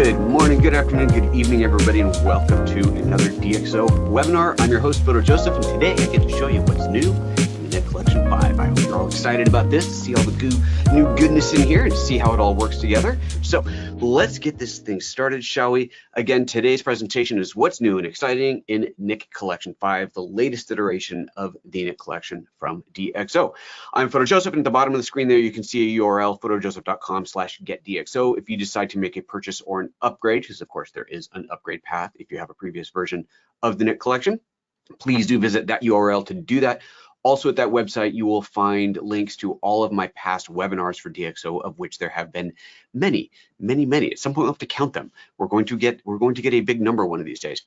Good morning, good afternoon, good evening, everybody, and welcome to another DxO webinar. I'm your host, Photo Joseph, and today I get to show you what's new in the Nik Collection 5. I hope you're all excited about this, to see all the new goodness in here and see how it all works together. So let's get this thing started, shall we? Again, today's presentation is what's new and exciting in Nik Collection 5, the latest iteration of the Nik Collection from DxO. I'm Photo Joseph, and at the bottom of the screen there you can see a URL, photojoseph.com/getdxo, if you decide to make a purchase or an upgrade, because of course there is an upgrade path if you have a previous version of the Nik Collection. Please do visit that URL to do that. Also at that website, you will find links to all of my past webinars for DxO, of which there have been many. At some point, we'll have to count them. We're going to get a big number one of these days.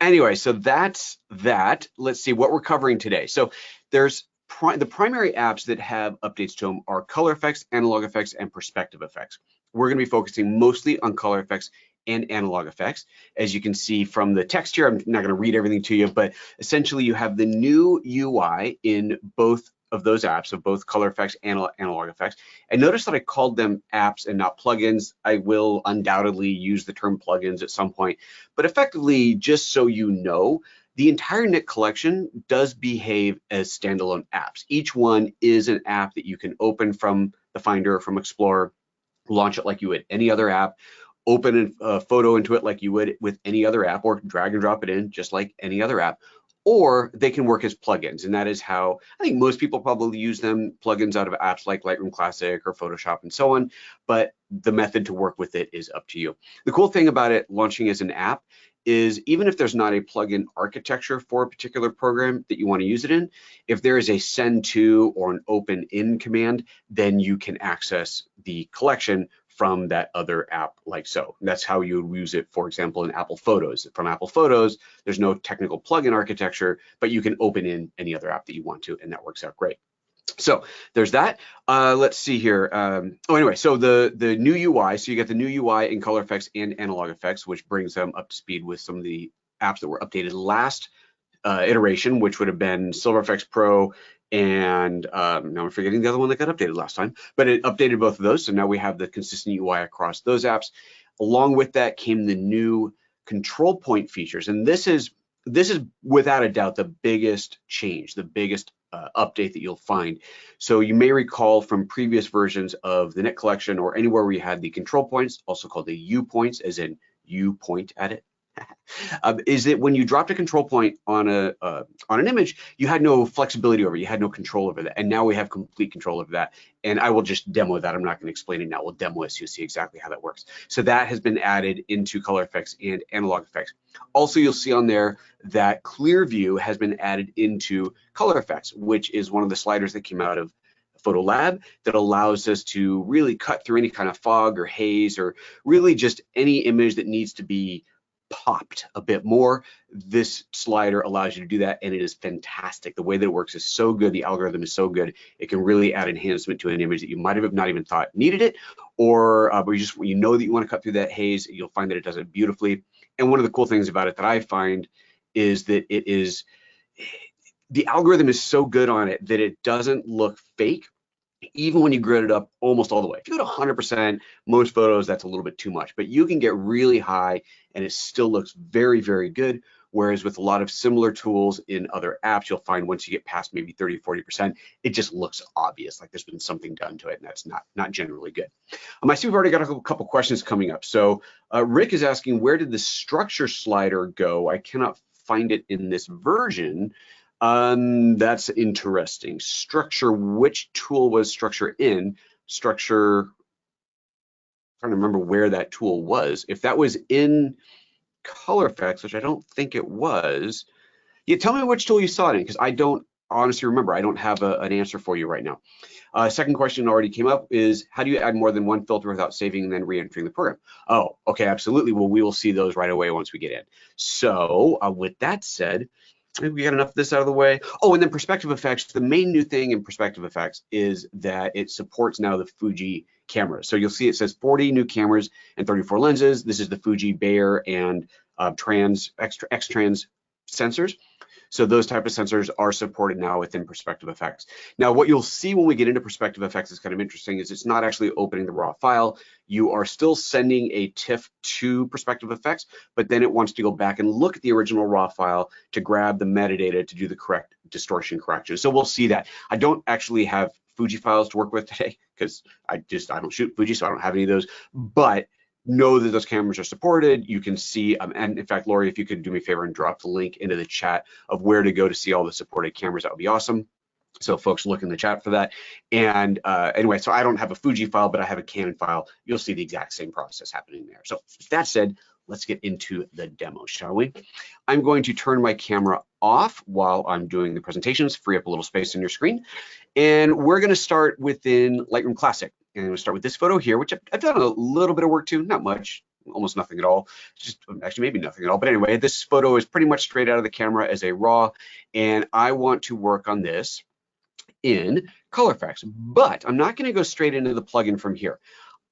Anyway, so that's that. Let's see what we're covering today. So there's the primary apps that have updates to them are Color Efex, Analog Efex, and Perspective Efex. We're going to be focusing mostly on Color Efex and Analog Efex. As you can see from the text here, I'm not going to read everything to you, but essentially you have the new UI in both of those apps, of both Color Efex and Analog Efex. And notice that I called them apps and not plugins. I will undoubtedly use the term plugins at some point, but effectively, just so you know, the entire Nik collection does behave as standalone apps. Each one is an app that you can open from the Finder, from Explorer, launch it like you would any other app, open a photo into it like you would with any other app, or drag and drop it in just like any other app, or they can work as plugins. And that is how I think most people probably use them, plugins out of apps like Lightroom Classic or Photoshop and so on, but the method to work with it is up to you. The cool thing about it launching as an app is even if there's not a plugin architecture for a particular program that you want to use it in, if there is a send to or an open in command, then you can access the collection from that other app like so. And that's how you would use it, for example, in Apple Photos. From Apple Photos, there's no technical plugin architecture, but you can open in any other app that you want to, and that works out great. So there's that. Let's see here. Anyway, so the new UI, so you get the new UI in Color Efex and Analog Efex, which brings them up to speed with some of the apps that were updated last iteration, which would have been Silver Efex Pro, and now I'm forgetting the other one that got updated last time, but it updated both of those. So now we have the consistent UI across those apps. Along with that came the new control point features. And this is without a doubt the biggest change, the biggest update that you'll find. So you may recall from previous versions of the Nik collection or anywhere where you had the control points, also called the U points, as in you point at it, is that when you dropped a control point on an image, you had no flexibility over it, you had no control over that, and now we have complete control over that. And I will just demo that. I'm not going to explain it now. We'll demo it so you'll see exactly how that works. So that has been added into Color Efex and Analog Efex. Also, you'll see on there that ClearView has been added into Color Efex, which is one of the sliders that came out of Photo Lab that allows us to really cut through any kind of fog or haze or really just any image that needs to be popped a bit more. This slider allows you to do that, and it is fantastic. The way that it works is so good. The algorithm is so good. It can really add enhancement to an image that you might have not even thought needed it, or but you know that you want to cut through that haze. You'll find that it does it beautifully. And one of the cool things about it that I find is that the algorithm is so good on it that it doesn't look fake, even when you grid it up almost all the way. If you go to 100%, most photos, that's a little bit too much, but you can get really high and it still looks very, very good. Whereas with a lot of similar tools in other apps, you'll find once you get past maybe 30, 40%, it just looks obvious, like there's been something done to it, and that's not generally good. I see we've already got a couple questions coming up. So Rick is asking, where did the structure slider go? I cannot find it in this version. That's interesting. Structure, which tool was structure in? Structure, I'm trying to remember where that tool was. If that was in Color Efex, which I don't think it was, yeah, tell me which tool you saw it in, because I don't honestly remember. I don't have an answer for you right now. Second question already came up is, how do you add more than one filter without saving and then re-entering the program? Oh, okay, absolutely. Well, we will see those right away once we get in. So with that said, I think we got enough of this out of the way. Oh, and then Perspective Efex. The main new thing in Perspective Efex is that it supports now the Fuji cameras. So you'll see it says 40 new cameras and 34 lenses. This is the Fuji Bayer and X-Trans sensors. So those type of sensors are supported now within Perspective Efex. Now, what you'll see when we get into Perspective Efex is kind of interesting, is it's not actually opening the raw file. You are still sending a TIFF to Perspective Efex, but then it wants to go back and look at the original raw file to grab the metadata to do the correct distortion correction. So we'll see that. I don't actually have Fuji files to work with today because I don't shoot Fuji, so I don't have any of those, but know that those cameras are supported. You can see, and in fact, Lori, if you could do me a favor and drop the link into the chat of where to go to see all the supported cameras, that would be awesome. So folks, look in the chat for that. And anyway, so I don't have a Fuji file, but I have a Canon file. You'll see the exact same process happening there. So with that said, let's get into the demo, shall we? I'm going to turn my camera off while I'm doing the presentations, free up a little space on your screen. And we're gonna start within Lightroom Classic. And we'll start with this photo here, which I've done a little bit of work to, not much, almost nothing at all, just actually maybe nothing at all. But anyway, this photo is pretty much straight out of the camera as a RAW, and I want to work on this in Color Efex, but I'm not gonna go straight into the plugin from here.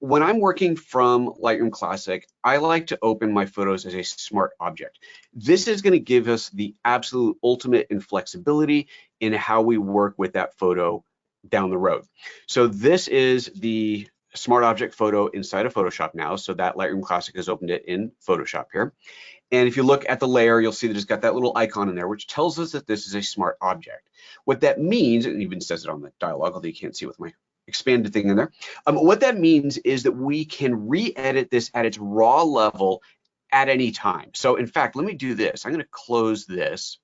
When I'm working from Lightroom Classic, I like to open my photos as a smart object. This is gonna give us the absolute ultimate in flexibility in how we work with that photo down the road. So this is the smart object photo inside of Photoshop now. So that Lightroom Classic has opened it in Photoshop here. And if you look at the layer, you'll see that it's got that little icon in there, which tells us that this is a smart object. What that means, and it even says it on the dialog, although you can't see with my expanded thing in there. What that means is that we can re-edit this at its raw level at any time. So in fact, let me do this. I'm going to close this.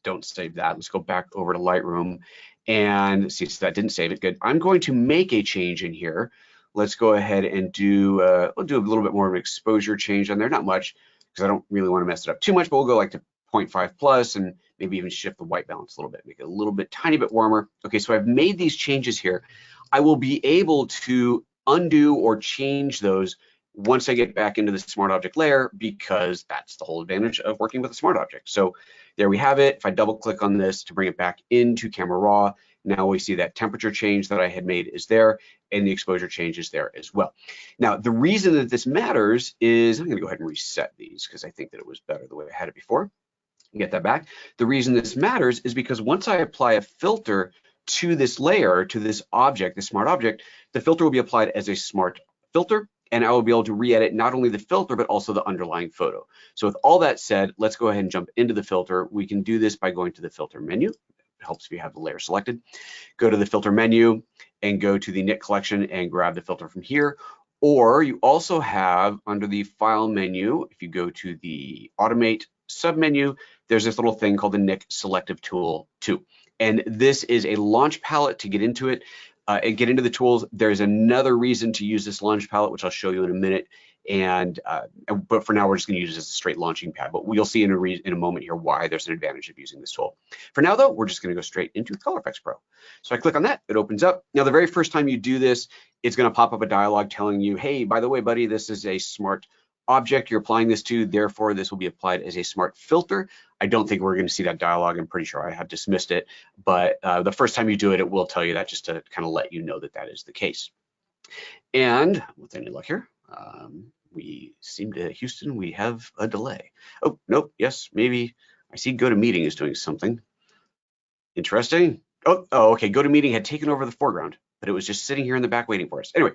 Don't save that. Let's go back over to Lightroom and see, so that didn't save it. Good. I'm going to make a change in here. Let's go ahead and do, we'll do a little bit more of an exposure change on there. Not much, because I don't really want to mess it up too much, but we'll go like to 0.5 plus and maybe even shift the white balance a little bit, make it a little bit, tiny bit warmer. Okay, so I've made these changes here. I will be able to undo or change those once I get back into the smart object layer, because that's the whole advantage of working with a smart object. So there we have it. If I double click on this to bring it back into Camera Raw, now we see that temperature change that I had made is there, and the exposure change is there as well. Now, the reason that this matters is, I'm gonna go ahead and reset these because I think that it was better the way I had it before. Get that back. The reason this matters is because once I apply a filter to this layer, to this object, this smart object, the filter will be applied as a smart filter, and I will be able to re-edit not only the filter, but also the underlying photo. So with all that said, let's go ahead and jump into the filter. We can do this by going to the filter menu. It helps if you have the layer selected. Go to the filter menu and go to the Nik Collection and grab the filter from here. Or you also have under the file menu, if you go to the automate submenu, there's this little thing called the Nik Selective Tool 2. And this is a launch palette to get into it. And get into the tools. There's another reason to use this launch palette, which I'll show you in a minute. And but for now, we're just going to use it as a straight launching pad. But we'll see in a moment here why there's an advantage of using this tool. For now, though, we're just going to go straight into Color Efex Pro. So I click on that, it opens up. Now, the very first time you do this, it's going to pop up a dialog telling you, hey, by the way, buddy, this is a smart object you're applying this to, therefore this will be applied as a smart filter. I don't think we're going to see that dialog. I'm pretty sure I have dismissed it, but the first time you do it, it will tell you that, just to kind of let you know that that is the case. And with any luck here, we seem to, Houston, we have a delay. Oh, nope, yes, maybe. I see GoToMeeting is doing something interesting. Oh, okay, GoToMeeting had taken over the foreground, but it was just sitting here in the back waiting for us. Anyway,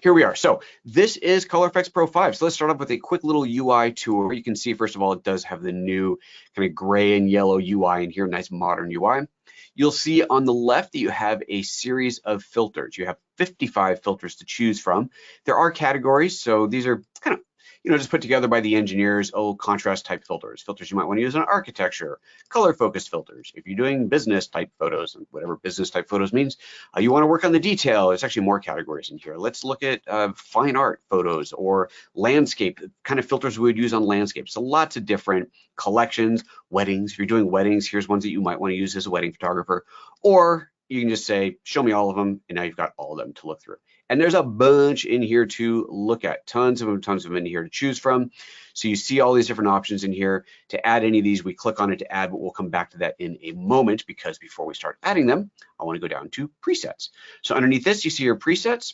here we are. So this is Color Efex Pro 5. So let's start off with a quick little UI tour. You can see, first of all, it does have the new kind of gray and yellow UI in here, nice modern UI. You'll see on the left that you have a series of filters. You have 55 filters to choose from. There are categories, so these are kind of, just put together by the engineers. Oh, contrast type filters you might want to use in architecture, color focus filters. If you're doing business type photos, and whatever business type photos means, you want to work on the detail. There's actually more categories in here. Let's look at fine art photos or landscape, kind of filters we would use on landscapes. So lots of different collections, weddings. If you're doing weddings, here's ones that you might want to use as a wedding photographer, or you can just say, show me all of them, and now you've got all of them to look through. And there's a bunch in here to look at, tons of them in here to choose from. So you see all these different options in here. To add any of these, we click on it to add, but we'll come back to that in a moment, because before we start adding them, I want to go down to presets. So underneath this, you see your presets.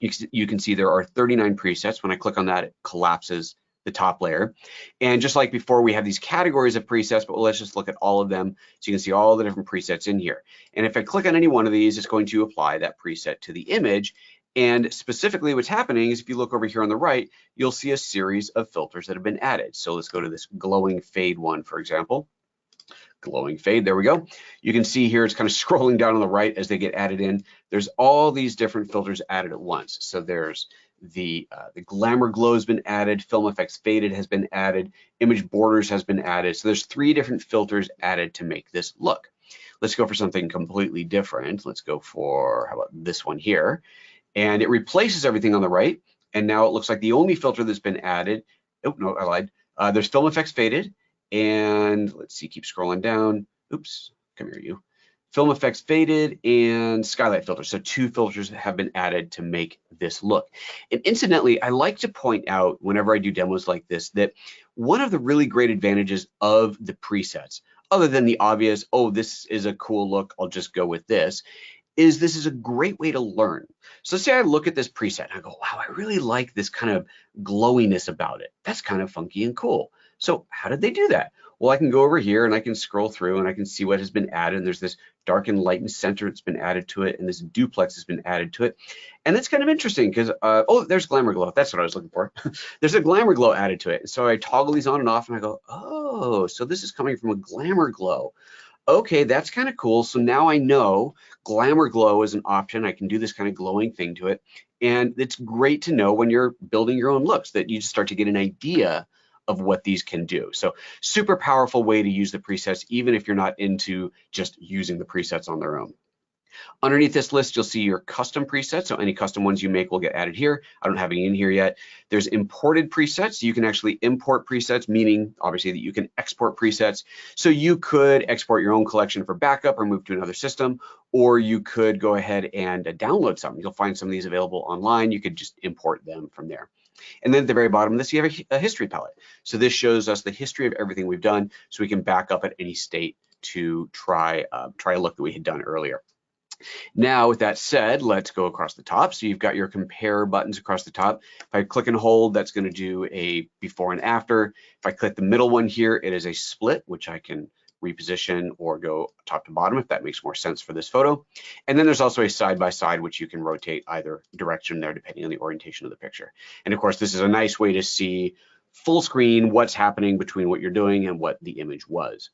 You can see there are 39 presets. When I click on that, it collapses the top layer. And just like before, we have these categories of presets, but let's just look at all of them so you can see all the different presets in here. And if I click on any one of these, it's going to apply that preset to the image. And specifically what's happening is if you look over here on the right, you'll see a series of filters that have been added. So let's go to this glowing fade one, for example. Glowing fade, there we go. You can see here it's kind of scrolling down on the right as they get added in. There's all these different filters added at once. So there's the glamour glow has been added, film effects faded has been added, image borders has been added. So there's 3 different filters added to make this look. Let's go for something completely different. Let's go for, how about this one here? And it replaces everything on the right. And now it looks like the only filter that's been added, oh no, I lied. There's film effects faded, and let's see, keep scrolling down. Oops, come here you. Film effects faded and skylight filter. So 2 filters have been added to make this look. And incidentally, I like to point out whenever I do demos like this, that one of the really great advantages of the presets, other than the obvious, oh, this is a cool look, I'll just go with this is a great way to learn. So let's say I look at this preset and I go, wow, I really like this kind of glowiness about it. That's kind of funky and cool. So how did they do that? Well, I can go over here and I can scroll through and I can see what has been added. And there's this dark and lighten center that's been added to it, and this duplex has been added to it. And it's kind of interesting because, oh, there's glamour glow. That's what I was looking for. There's a glamour glow added to it. So I toggle these on and off and I go, oh, so this is coming from a glamour glow. Okay, that's kind of cool. So now I know glamour glow is an option. I can do this kind of glowing thing to it. And it's great to know when you're building your own looks that you just start to get an idea of what these can do. So super powerful way to use the presets, even if you're not into just using the presets on their own. Underneath this list, you'll see your custom presets. So any custom ones you make will get added here. I don't have any in here yet. There's imported presets. You can actually import presets, meaning obviously that you can export presets. So you could export your own collection for backup or move to another system, or you could go ahead and download some. You'll find some of these available online. You could just import them from there. And then at the very bottom of this, you have a history palette. So this shows us the history of everything we've done, so we can back up at any state to try a look that we had done earlier. Now, with that said, let's go across the top. So you've got your compare buttons across the top. If I click and hold, that's going to do a before and after. If I click the middle one here, it is a split, which I can reposition or go top to bottom if that makes more sense for this photo. And then there's also a side by side, which you can rotate either direction there depending on the orientation of the picture. And of course, this is a nice way to see full screen what's happening between what you're doing and what the image was.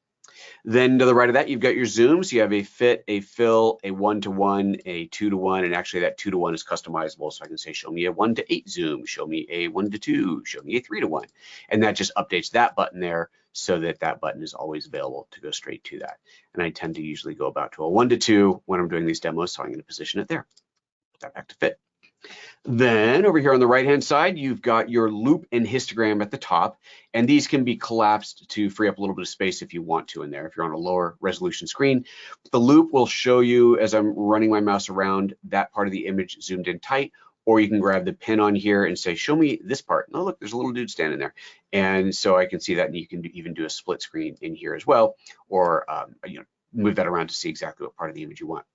Then to the right of that, you've got your zooms. You have a fit, a fill, a 1:1, a 2:1, and actually that 2:1 is customizable. So I can say, show me a 1:8 zoom, show me a 1:2, show me a 3:1. And that just updates that button there so that that button is always available to go straight to that. And I tend to usually go about to a 1:2 when I'm doing these demos. So I'm going to position it there. Put that back to fit. Then over here on the right-hand side, you've got your loop and histogram at the top, and these can be collapsed to free up a little bit of space if you want to in there, if you're on a lower resolution screen. The loop will show you as I'm running my mouse around that part of the image zoomed in tight, or you can grab the pin on here and say, show me this part. Oh, look, there's a little dude standing there. And so I can see that, and you can even do a split screen in here as well, or move that around to see exactly what part of the image you want.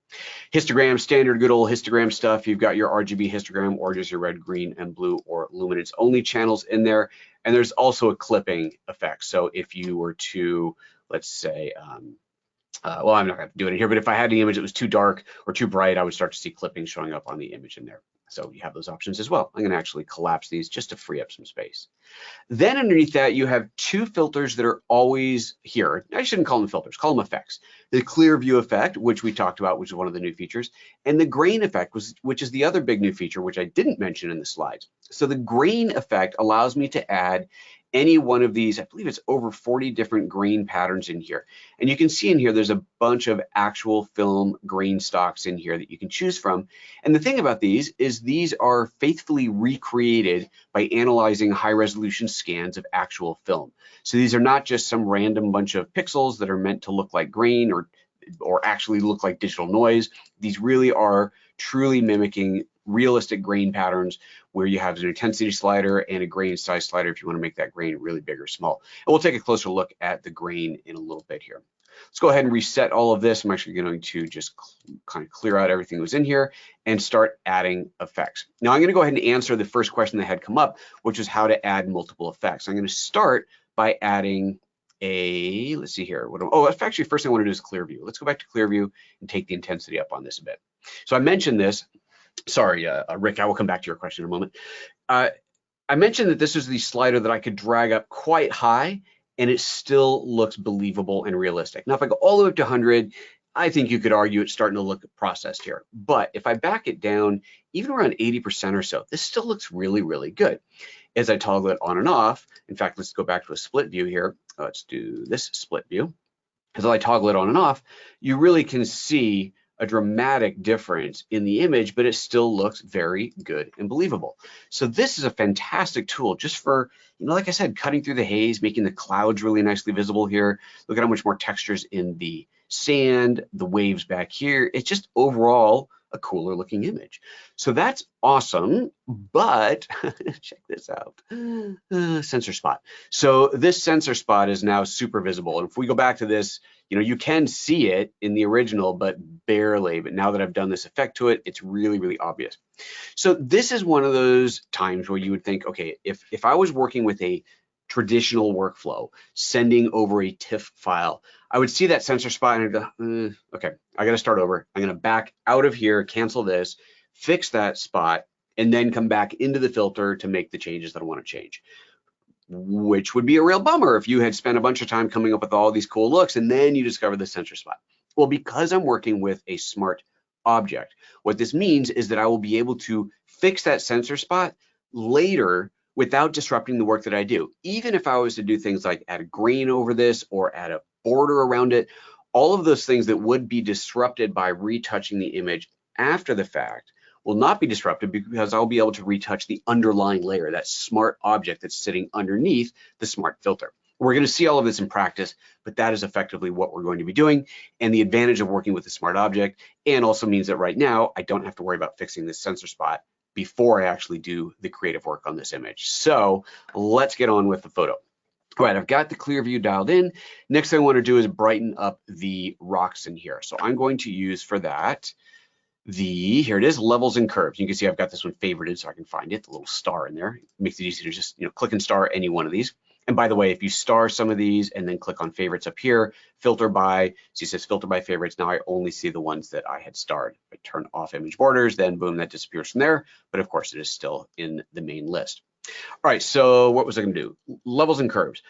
Histogram, standard good old histogram stuff. You've got your RGB histogram, or just your red, green, and blue, or luminance only channels in there. And there's also a clipping effect. So if you were to, let's say, well, I'm not going to do it in here, but if I had the image that was too dark or too bright, I would start to see clipping showing up on the image in there. So you have those options as well. I'm going to actually collapse these just to free up some space. Then underneath that, you have 2 filters that are always here. I shouldn't call them filters, call them effects. The ClearView effect, which we talked about, which is one of the new features, and the grain effect, which is the other big new feature, which I didn't mention in the slides. So the grain effect allows me to add any one of these, I believe it's over 40 different grain patterns in here. And you can see in here, there's a bunch of actual film grain stocks in here that you can choose from. And the thing about these is these are faithfully recreated by analyzing high resolution scans of actual film. So these are not just some random bunch of pixels that are meant to look like grain or actually look like digital noise. These really are truly mimicking realistic grain patterns where you have an intensity slider and a grain size slider if you want to make that grain really big or small. And we'll take a closer look at the grain in a little bit here. let's go ahead and reset all of this. I'm actually going to just kind of clear out everything that was in here and start adding effects. Now I'm going to go ahead and answer the first question that had come up, which was how to add multiple effects. I'm going to start by adding a, let's see here. Actually, first thing I want to do is ClearView. Let's go back to ClearView and take the intensity up on this a bit. So I mentioned this. Sorry, Rick, I will come back to your question in a moment. I mentioned that this is the slider that I could drag up quite high and it still looks believable and realistic. Now, if I go all the way up to 100, I think you could argue it's starting to look processed here. But if I back it down, even around 80% or so, this still looks really, really good. As I toggle it on and off, in fact, let's go back to a split view here. Let's do this split view. As I toggle it on and off, you really can see a dramatic difference in the image, but it still looks very good and believable. So this is a fantastic tool just for, like I said, cutting through the haze, making the clouds really nicely visible here. Look at how much more textures in the sand, the waves back here. It's just overall a cooler looking image. So that's awesome, but check this out, sensor spot. So this sensor spot is now super visible. And if we go back to this, you can see it in the original, but barely. But now that I've done this effect to it, it's really, really obvious. So this is one of those times where you would think, okay, if I was working with a traditional workflow, sending over a TIFF file, I would see that sensor spot and I'd go, okay, I got to start over. I'm going to back out of here, cancel this, fix that spot, and then come back into the filter to make the changes that I want to change, which would be a real bummer if you had spent a bunch of time coming up with all these cool looks and then you discover the sensor spot. Well, because I'm working with a smart object, what this means is that I will be able to fix that sensor spot later without disrupting the work that I do. Even if I was to do things like add a grain over this or add a border around it, all of those things that would be disrupted by retouching the image after the fact will not be disrupted because I'll be able to retouch the underlying layer, that smart object that's sitting underneath the smart filter. We're going to see all of this in practice, but that is effectively what we're going to be doing. And the advantage of working with a smart object, and also means that right now I don't have to worry about fixing this sensor spot before I actually do the creative work on this image. So let's get on with the photo. All right, I've got the ClearView dialed in. Next thing I want to do is brighten up the rocks in here. So I'm going to use for that here it is, levels and curves. You can see I've got this one favorited so I can find it, the little star in there. It makes it easy to just click and star any one of these. And by the way, if you star some of these and then click on favorites up here, filter by, see it says filter by favorites. Now I only see the ones that I had starred. If I turn off image borders, then boom, that disappears from there. But of course it is still in the main list. All right, so what was I gonna do? Levels and curves.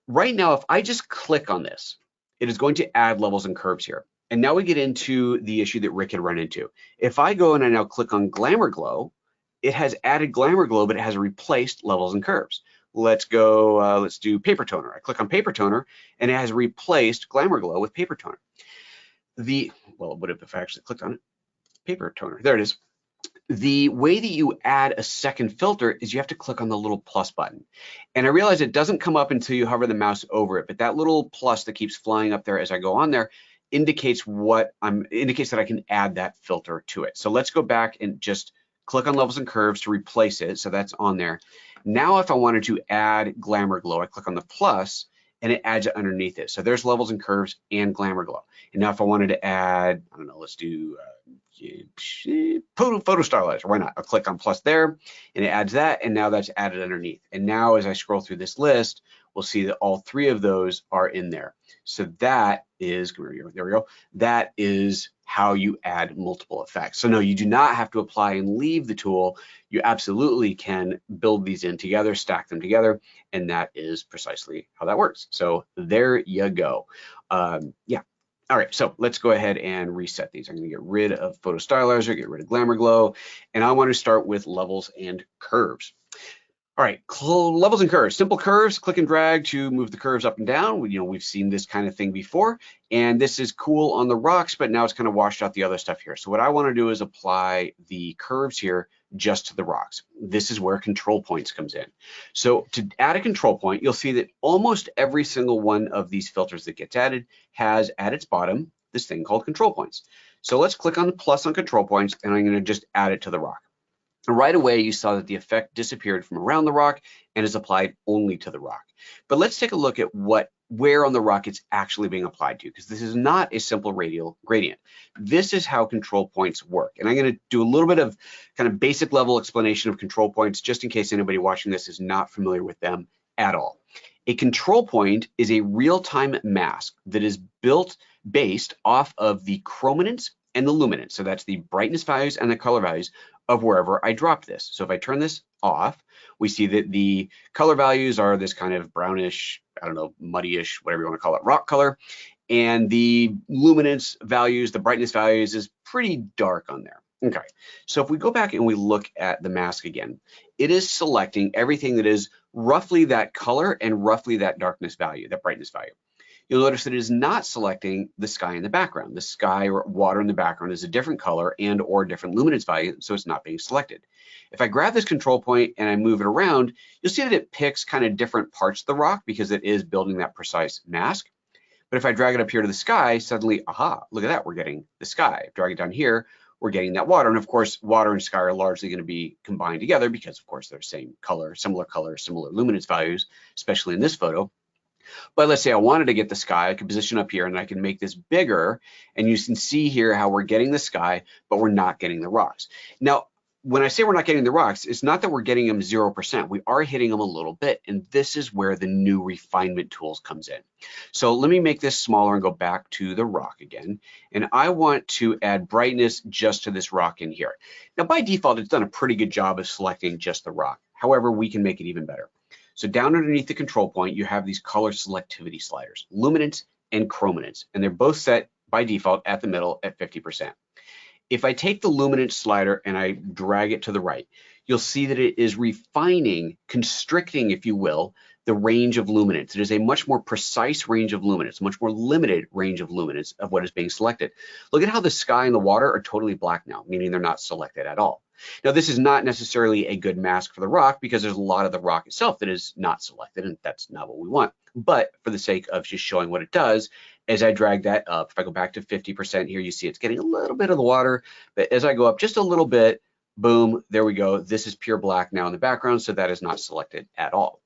Right now, if I just click on this, it is going to add levels and curves here. And now we get into the issue that Rick had run into. If I go and I now click on Glamour Glow, it has added Glamour Glow, but it has replaced levels and curves. Let's go, let's do Paper Toner. I click on Paper Toner and it has replaced Glamour Glow with Paper Toner. Well, what if I actually clicked on it? Paper Toner, there it is. The way that you add a second filter is you have to click on the little plus button. And I realize it doesn't come up until you hover the mouse over it, but that little plus that keeps flying up there as I go on there indicates that I can add that filter to it. So let's go back and just click on levels and curves to replace it. So that's on there. Now, if I wanted to add Glamour Glow, I click on the plus and it adds it underneath it. So there's levels and curves and Glamour Glow. And now if I wanted to add, I don't know, let's do Photo Stylizer, why not? I'll click on plus there and it adds that, and now that's added underneath. And now as I scroll through this list, we'll see that all three of those are in there. So that is, there we go, that is how you add multiple effects. So no, you do not have to apply and leave the tool. You absolutely can build these in together, stack them together, and that is precisely how that works. So there you go. Yeah. All right, so let's go ahead and reset these. I'm going to get rid of Photo Stylizer, get rid of Glamour Glow, and I want to start with levels and curves. All right, levels and curves, simple curves, click and drag to move the curves up and down. We've seen this kind of thing before, and this is cool on the rocks, but now it's kind of washed out the other stuff here. So what I want to do is apply the curves here just to the rocks. This is where control points comes in. So to add a control point, you'll see that almost every single one of these filters that gets added has at its bottom this thing called control points. So let's click on the plus on control points, and I'm going to just add it to the rock. And right away, you saw that the effect disappeared from around the rock and is applied only to the rock. But let's take a look at what where on the rock it's actually being applied to, because this is not a simple radial gradient. This is how control points work. And I'm going to do a little bit of kind of basic level explanation of control points, just in case anybody watching this is not familiar with them at all. A control point is a real-time mask that is based off of the chrominance and the luminance. So that's the brightness values and the color values of wherever I drop this. So if I turn this off, we see that the color values are this kind of brownish, I don't know, muddyish, whatever you want to call it, rock color. And the luminance values, the brightness values is pretty dark on there. Okay, so if we go back and we look at the mask again, it is selecting everything that is roughly that color and roughly that darkness value, that brightness value. You'll notice that it is not selecting the sky in the background. The sky or water in the background is a different color and or different luminance value, so it's not being selected. If I grab this control point and I move it around, you'll see that it picks kind of different parts of the rock because it is building that precise mask. But if I drag it up here to the sky, suddenly, aha, look at that, we're getting the sky. Drag it down here, we're getting that water. And of course, water and sky are largely going to be combined together because of course they're same color, similar luminance values, especially in this photo. But let's say I wanted to get the sky, I could position up here and I can make this bigger, and you can see here how we're getting the sky, but we're not getting the rocks. Now, when I say we're not getting the rocks, it's not that we're getting them 0%. We are hitting them a little bit, and this is where the new refinement tools comes in. So let me make this smaller and go back to the rock again. And I want to add brightness just to this rock in here. Now, by default, it's done a pretty good job of selecting just the rock. However, we can make it even better. So down underneath the control point, you have these color selectivity sliders, luminance and chrominance, and they're both set by default at the middle at 50%. If I take the luminance slider and I drag it to the right, you'll see that it is refining, constricting, if you will, the range of luminance. It is a much more precise range of luminance, much more limited range of luminance of what is being selected. Look at how the sky and the water are totally black now, meaning they're not selected at all. Now, this is not necessarily a good mask for the rock because there's a lot of the rock itself that is not selected, and that's not what we want. But for the sake of just showing what it does, as I drag that up, if I go back to 50% here, you see it's getting a little bit of the water, but as I go up just a little bit, boom, there we go. This is pure black now in the background, so that is not selected at all.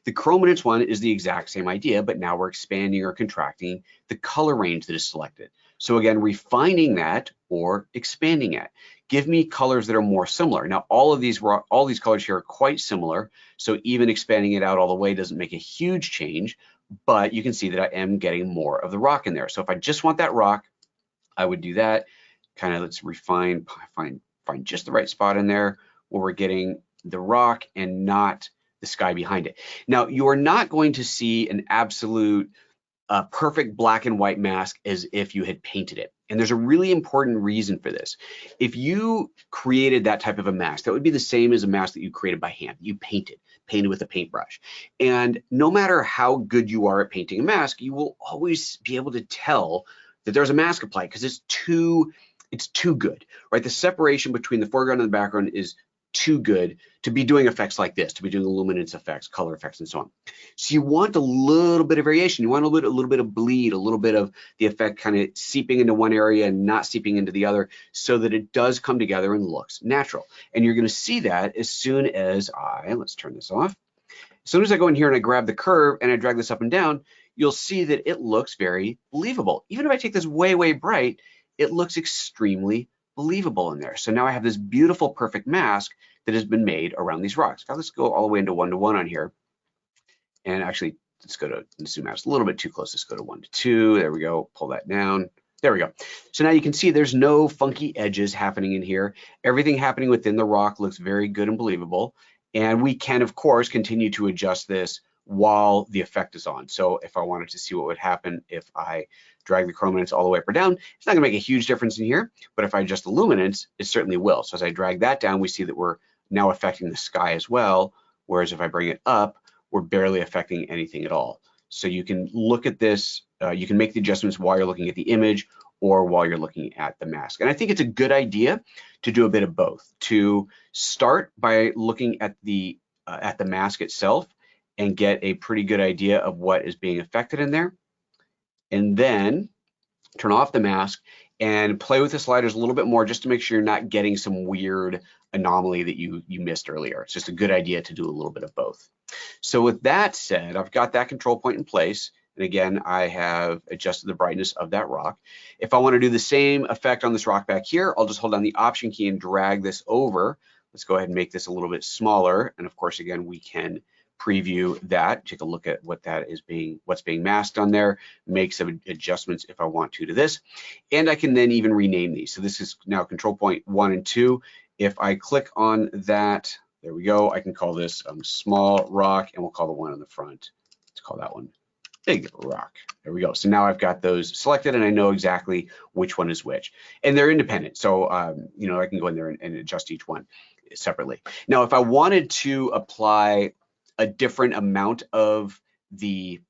The chrominance one is the exact same idea, but now we're expanding or contracting the color range that is selected. So again, refining that or expanding it. Give me colors that are more similar. Now, all these colors here are quite similar, so even expanding it out all the way doesn't make a huge change, but you can see that I am getting more of the rock in there. So if I just want that rock, I would do that. Kind of let's refine, find just the right spot in there where we're getting the rock and not the sky behind it. Now, you are not going to see an absolute perfect black and white mask as if you had painted it. And there's a really important reason for this. If you created that type of a mask, that would be the same as a mask that you created by hand. You painted with a paintbrush. And no matter how good you are at painting a mask, you will always be able to tell that there's a mask applied because it's too good, right? The separation between the foreground and the background is too good to be doing effects like this, to be doing luminance effects, color effects, and so on. So you want a little bit of variation. You want a little bit of bleed, a little bit of the effect kind of seeping into one area and not seeping into the other, so that it does come together and looks natural. And you're going to see that as soon as let's turn this off. As soon as I go in here and I grab the curve and I drag this up and down, you'll see that it looks very believable. Even if I take this way, way bright, it looks extremely believable in there. So now I have this beautiful, perfect mask that has been made around these rocks. Now let's go all the way into 1:1 on here. And actually, let's go to zoom out. It's a little bit too close. Let's go to 1:2. There we go. Pull that down. There we go. So now you can see there's no funky edges happening in here. Everything happening within the rock looks very good and believable. And we can, of course, continue to adjust this while the effect is on. So if I wanted to see what would happen if I drag the chrominance all the way up or down, it's not gonna make a huge difference in here, but if I adjust the luminance, it certainly will. So as I drag that down, we see that we're now affecting the sky as well, whereas if I bring it up, we're barely affecting anything at all. So you can look at this, you can make the adjustments while you're looking at the image or while you're looking at the mask. And I think it's a good idea to do a bit of both, to start by looking at the mask itself and get a pretty good idea of what is being affected in there, and then turn off the mask and play with the sliders a little bit more just to make sure you're not getting some weird anomaly that you missed earlier. It's just a good idea to do a little bit of both. So with that said, I've got that control point in place. And again, I have adjusted the brightness of that rock. If I want to do the same effect on this rock back here, I'll just hold down the Option key and drag this over. Let's go ahead and make this a little bit smaller. And of course, again, we can preview that, take a look at what that is what's being masked on there, make some adjustments if I want to this. And I can then even rename these. So this is now control point 1 and 2. If I click on that, there we go. I can call this small rock, and we'll call the one on the front, let's call that one big rock. There we go. So now I've got those selected and I know exactly which one is which. And they're independent. So, you know, I can go in there and adjust each one separately. Now, if I wanted to apply a different amount of the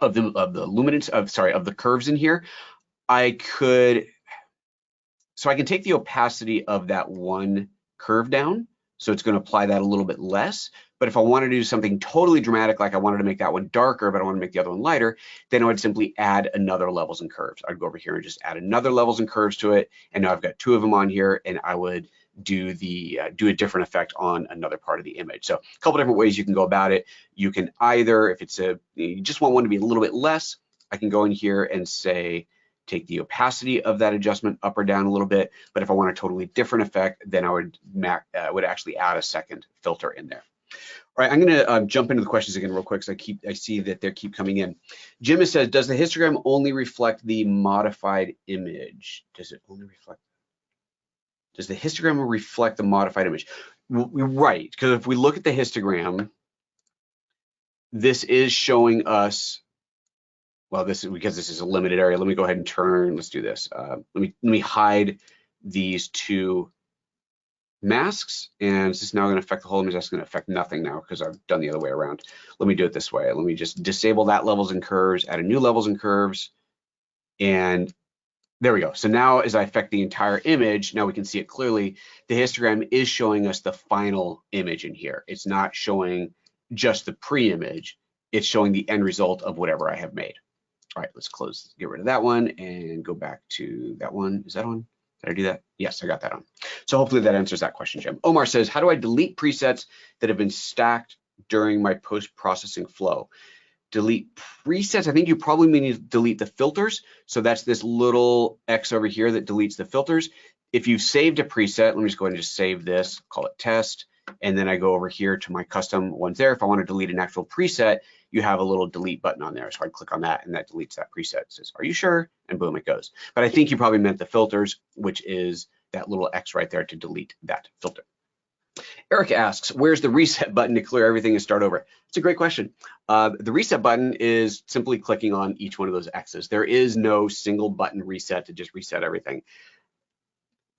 luminance of the curves in here, I could, so I can take the opacity of that one curve down. So it's going to apply that a little bit less. But if I wanted to do something totally dramatic, like I wanted to make that one darker, but I want to make the other one lighter, then I would simply add another levels and curves. I'd go over here and just add another levels and curves to it. And now I've got 2 of them on here, and I would do a different effect on another part of the image. So a couple different ways you can go about it. You can either, if it's you just want one to be a little bit less, I can go in here and say, take the opacity of that adjustment up or down a little bit. But if I want a totally different effect, then I would actually add a second filter in there. All right, I'm gonna jump into the questions again real quick because I see that they keep coming in. Jim has said, does the histogram only reflect the modified image? Does it only reflect? Does the histogram reflect the modified image? Right, because if we look at the histogram, this is showing us, well, this is because this is a limited area. Let me go ahead and turn, let's do this. Let me hide these 2 masks, and is this now going to affect the whole image? That's going to affect nothing now because I've done the other way around. Let me do it this way. Let me just disable that levels and curves, add a new levels and curves, and there we go. So now as I affect the entire image, now we can see it clearly. The histogram is showing us the final image in here. It's not showing just the pre-image. It's showing the end result of whatever I have made. All right, let's close, get rid of that one and go back to that one. Is that on? Did I do that? Yes, I got that on. So hopefully that answers that question, Jim. Omar says, how do I delete presets that have been stacked during my post-processing flow? Delete presets, I think you probably mean to delete the filters. So that's this little X over here that deletes the filters. If you've saved a preset, let me just go ahead and just save this, call it test. And then I go over here to my custom ones there. If I want to delete an actual preset, you have a little delete button on there. So I click on that and that deletes that preset. It says, are you sure? And boom, it goes. But I think you probably meant the filters, which is that little X right there to delete that filter. Eric asks, where's the reset button to clear everything and start over? It's a great question. The reset button is simply clicking on each one of those X's. There is no single button reset to just reset everything.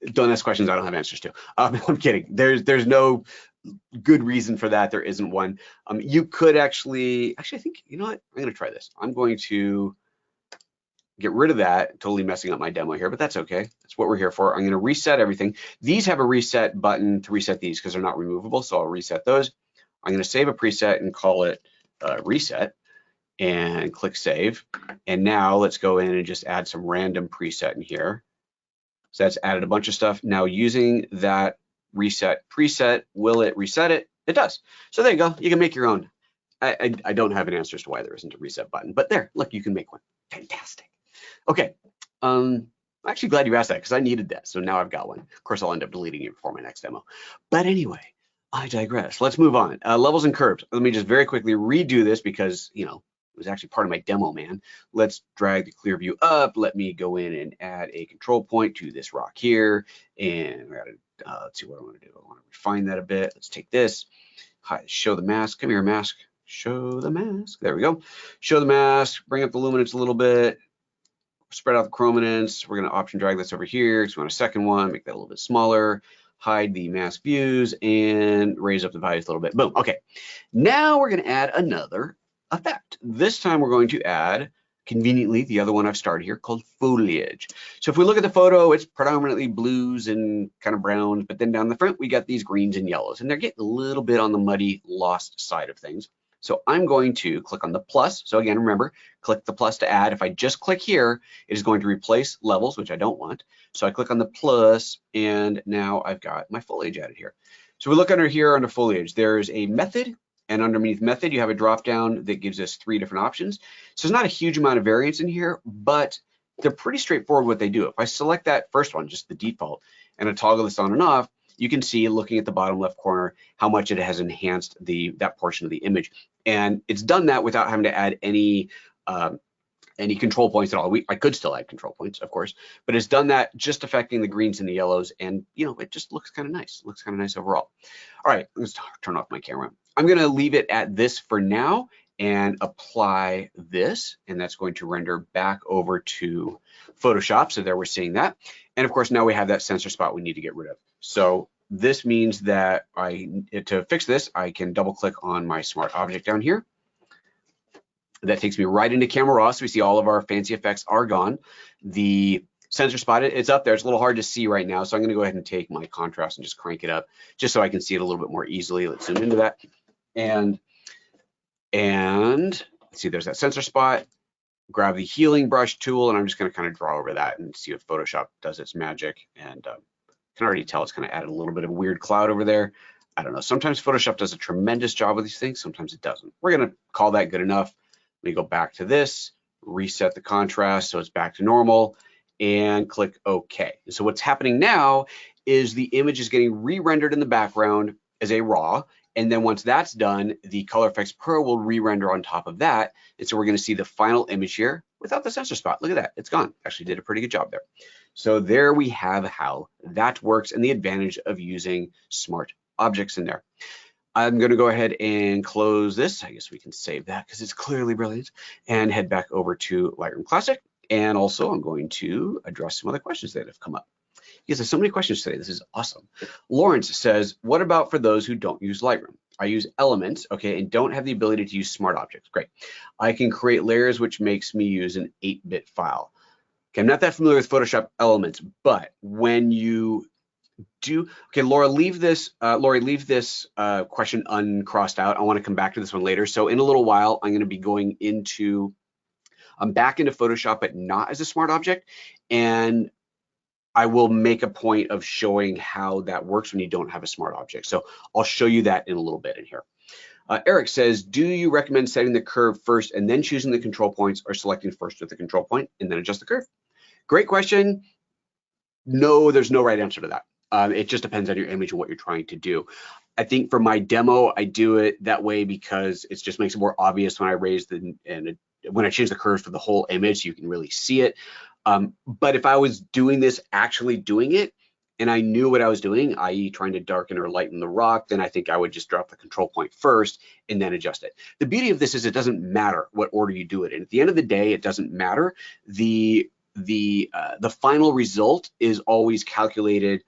Don't ask questions I don't have answers to. I'm kidding. There's no good reason for that. There isn't one. You could actually I think, you know what? I'm gonna try this. I'm going to get rid of that, totally messing up my demo here, but that's okay. That's what we're here for. I'm gonna reset everything. These have a reset button to reset these because they're not removable, so I'll reset those. I'm gonna save a preset and call it reset and click save. And now let's go in and just add some random preset in here. So that's added a bunch of stuff. Now using that reset preset, will it reset it? It does. So there you go. You can make your own. I don't have an answer as to why there isn't a reset button, but there, look, you can make one. Fantastic. Okay. I'm actually glad you asked that because I needed that. So now I've got one. Of course, I'll end up deleting it before my next demo. But anyway, I digress. Let's move on. Levels and curves. Let me just very quickly redo this because, you know, it was actually part of my demo, man. Let's drag the ClearView up. Let me go in and add a control point to this rock here. And I gotta, let's see what I want to do. I want to refine that a bit. Let's take this. Hi, show the mask. Come here, mask. Show the mask. There we go. Show the mask. Bring up the luminance a little bit. Spread out the chrominance. We're going to option drag this over here. So we want a second one. Make that a little bit smaller. Hide the mask views and raise up the values a little bit. Boom. Okay. Now we're going to add another effect. This time we're going to add, conveniently, the other one I've started here called foliage. So if we look at the photo, it's predominantly blues and kind of browns, but then down the front we got these greens and yellows, and they're getting a little bit on the muddy, lost side of things. So I'm going to click on the plus. So again, remember, click the plus to add. If I just click here, it is going to replace levels, which I don't want. So I click on the plus, and now I've got my foliage added here. So we look under here under foliage, there's a method And underneath method, you have a drop down that gives us 3 different options. So there's not a huge amount of variance in here, but they're pretty straightforward what they do. If I select that first one, just the default, and I toggle this on and off, you can see, looking at the bottom left corner, how much it has enhanced that portion of the image. And it's done that without having to add any control points at all. I could still add control points, of course, but it's done that just affecting the greens and the yellows, and it just looks kind of nice. Looks kind of nice overall. All right, let's turn off my camera. I'm gonna leave it at this for now and apply this, and that's going to render back over to Photoshop. So there we're seeing that. And of course, now we have that sensor spot we need to get rid of. So this means that to fix this, I can double click on my smart object down here. That takes me right into Camera Raw. So we see all of our fancy effects are gone. The sensor spot, it's up there. It's a little hard to see right now. So I'm gonna go ahead and take my contrast and just crank it up just so I can see it a little bit more easily. Let's zoom into that. And see, there's that sensor spot. Grab the healing brush tool, and I'm just gonna kind of draw over that and see if Photoshop does its magic. And can already tell it's kind of added a little bit of a weird cloud over there. I don't know. Sometimes Photoshop does a tremendous job with these things. Sometimes it doesn't. We're gonna call that good enough. Let me go back to this, reset the contrast so it's back to normal, and click OK. So what's happening now is the image is getting re-rendered in the background as a raw, and then once that's done, the Color Efex Pro will re-render on top of that. And so we're going to see the final image here without the sensor spot. Look at that, it's gone. Actually did a pretty good job there. So there we have how that works and the advantage of using smart objects in there. I'm going to go ahead and close this. I guess we can save that because it's clearly brilliant, and head back over to Lightroom Classic. And also I'm going to address some other questions that have come up. Because there's so many questions today. This is awesome. Lawrence says, what about for those who don't use Lightroom? I use Elements, okay, and don't have the ability to use smart objects. Great. I can create layers, which makes me use an 8-bit file. Okay, I'm not that familiar with Photoshop Elements, but when you do, okay, Laura, leave this, Lori, leave this question uncrossed out. I want to come back to this one later. So in a little while, I'm going to be going into, back into Photoshop, but not as a smart object. And I will make a point of showing how that works when you don't have a smart object. So I'll show you that in a little bit in here. Eric says, do you recommend setting the curve first and then choosing the control points, or selecting first with the control point and then adjust the curve? Great question. No, there's no right answer to that. It just depends on your image and what you're trying to do. I think for my demo, I do it that way because it just makes it more obvious when I raise when I change the curves for the whole image, so you can really see it. But if I was doing this, actually doing it, and I knew what I was doing, i.e. trying to darken or lighten the rock, then I think I would just drop the control point first and then adjust it. The beauty of this is it doesn't matter what order you do it in. At the end of the day, it doesn't matter. The final result is always calculated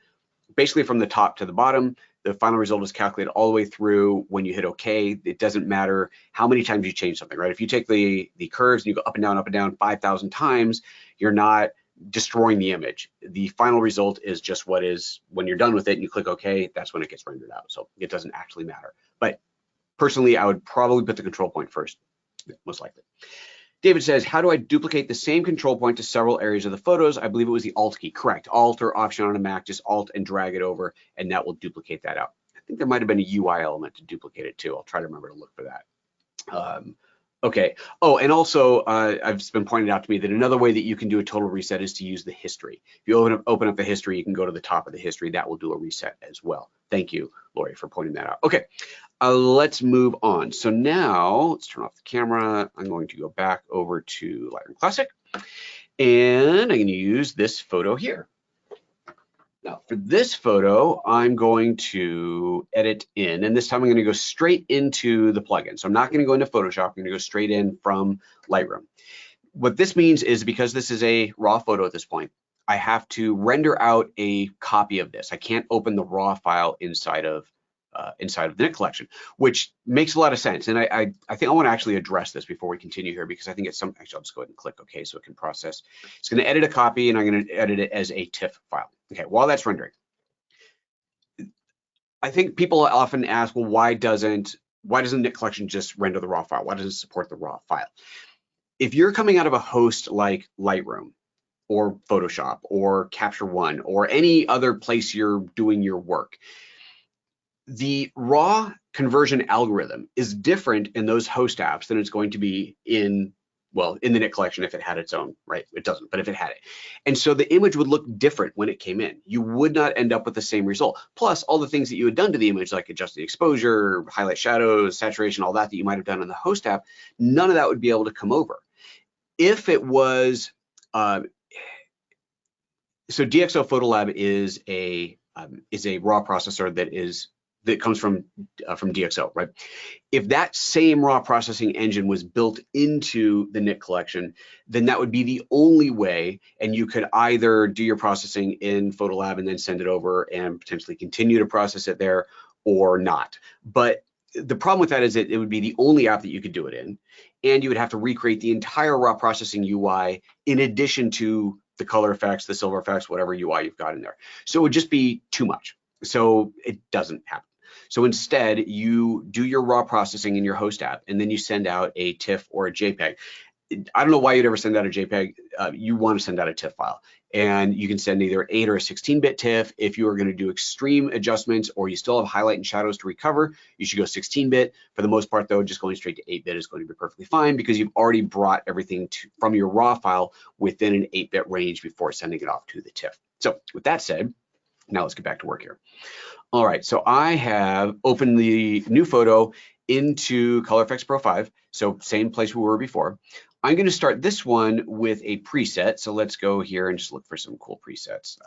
basically from the top to the bottom. The final result is calculated all the way through when you hit OK. It doesn't matter how many times you change something, right? If you take the curves and you go up and down 5,000 times, you're not destroying the image. The final result is just what is, when you're done with it and you click OK, that's when it gets rendered out. So it doesn't actually matter. But personally, I would probably put the control point first, most likely. David says, how do I duplicate the same control point to several areas of the photos? I believe it was the Alt key. Correct. Alt or Option on a Mac, just Alt and drag it over, and that will duplicate that out. I think there might have been a UI element to duplicate it too. I'll try to remember to look for that. Okay. Oh, and also, it's been pointed out to me that another way that you can do a total reset is to use the history. If you open up the history, you can go to the top of the history. That will do a reset as well. Thank you, Lori, for pointing that out. Okay. Let's move on. So now let's turn off the camera. I'm going to go back over to Lightroom Classic, and I'm going to use this photo here. Now for this photo, I'm going to edit in, and this time I'm going to go straight into the plugin. So I'm not going to go into Photoshop. I'm going to go straight in from Lightroom. What this means is, because this is a raw photo at this point, I have to render out a copy of this. I can't open the raw file inside of the Nik Collection, which makes a lot of sense. And I think I want to actually address this before we continue here, because I think it's actually, I'll just go ahead and click OK so it can process. It's going to edit a copy, and I'm going to edit it as a TIFF file. Okay, while that's rendering, I think people often ask, well, why doesn't Nik Collection just render the raw file? Why doesn't it support the raw file? If you're coming out of a host like Lightroom or Photoshop or Capture One or any other place you're doing your work, the raw conversion algorithm is different in those host apps than it's going to be in, well, in the Nik collection if it had its own, right? It doesn't, but if it had it. And so the image would look different when it came in. You would not end up with the same result. Plus all the things that you had done to the image, like adjust the exposure, highlight shadows, saturation, all that you might have done in the host app, none of that would be able to come over. If it was, so DxO Photolab is a raw processor that comes from DxO, right? If that same raw processing engine was built into the Nik collection, then that would be the only way, and you could either do your processing in Photolab and then send it over and potentially continue to process it there, or not. But the problem with that is that it would be the only app that you could do it in, and you would have to recreate the entire raw processing UI in addition to the color effects, the silver effects, whatever UI you've got in there. So it would just be too much. So it doesn't happen. So instead, you do your raw processing in your host app, and then you send out a TIFF or a JPEG. I don't know why you'd ever send out a JPEG. You want to send out a TIFF file, and you can send either 8 or a 16-bit TIFF. If you are going to do extreme adjustments or you still have highlight and shadows to recover, you should go 16-bit. For the most part, though, just going straight to 8-bit is going to be perfectly fine because you've already brought everything from your raw file within an 8-bit range before sending it off to the TIFF. So with that said, now let's get back to work here. All right, so I have opened the new photo into Color Efex Pro 5, so same place we were before. I'm going to start this one with a preset, so let's go here and just look for some cool presets.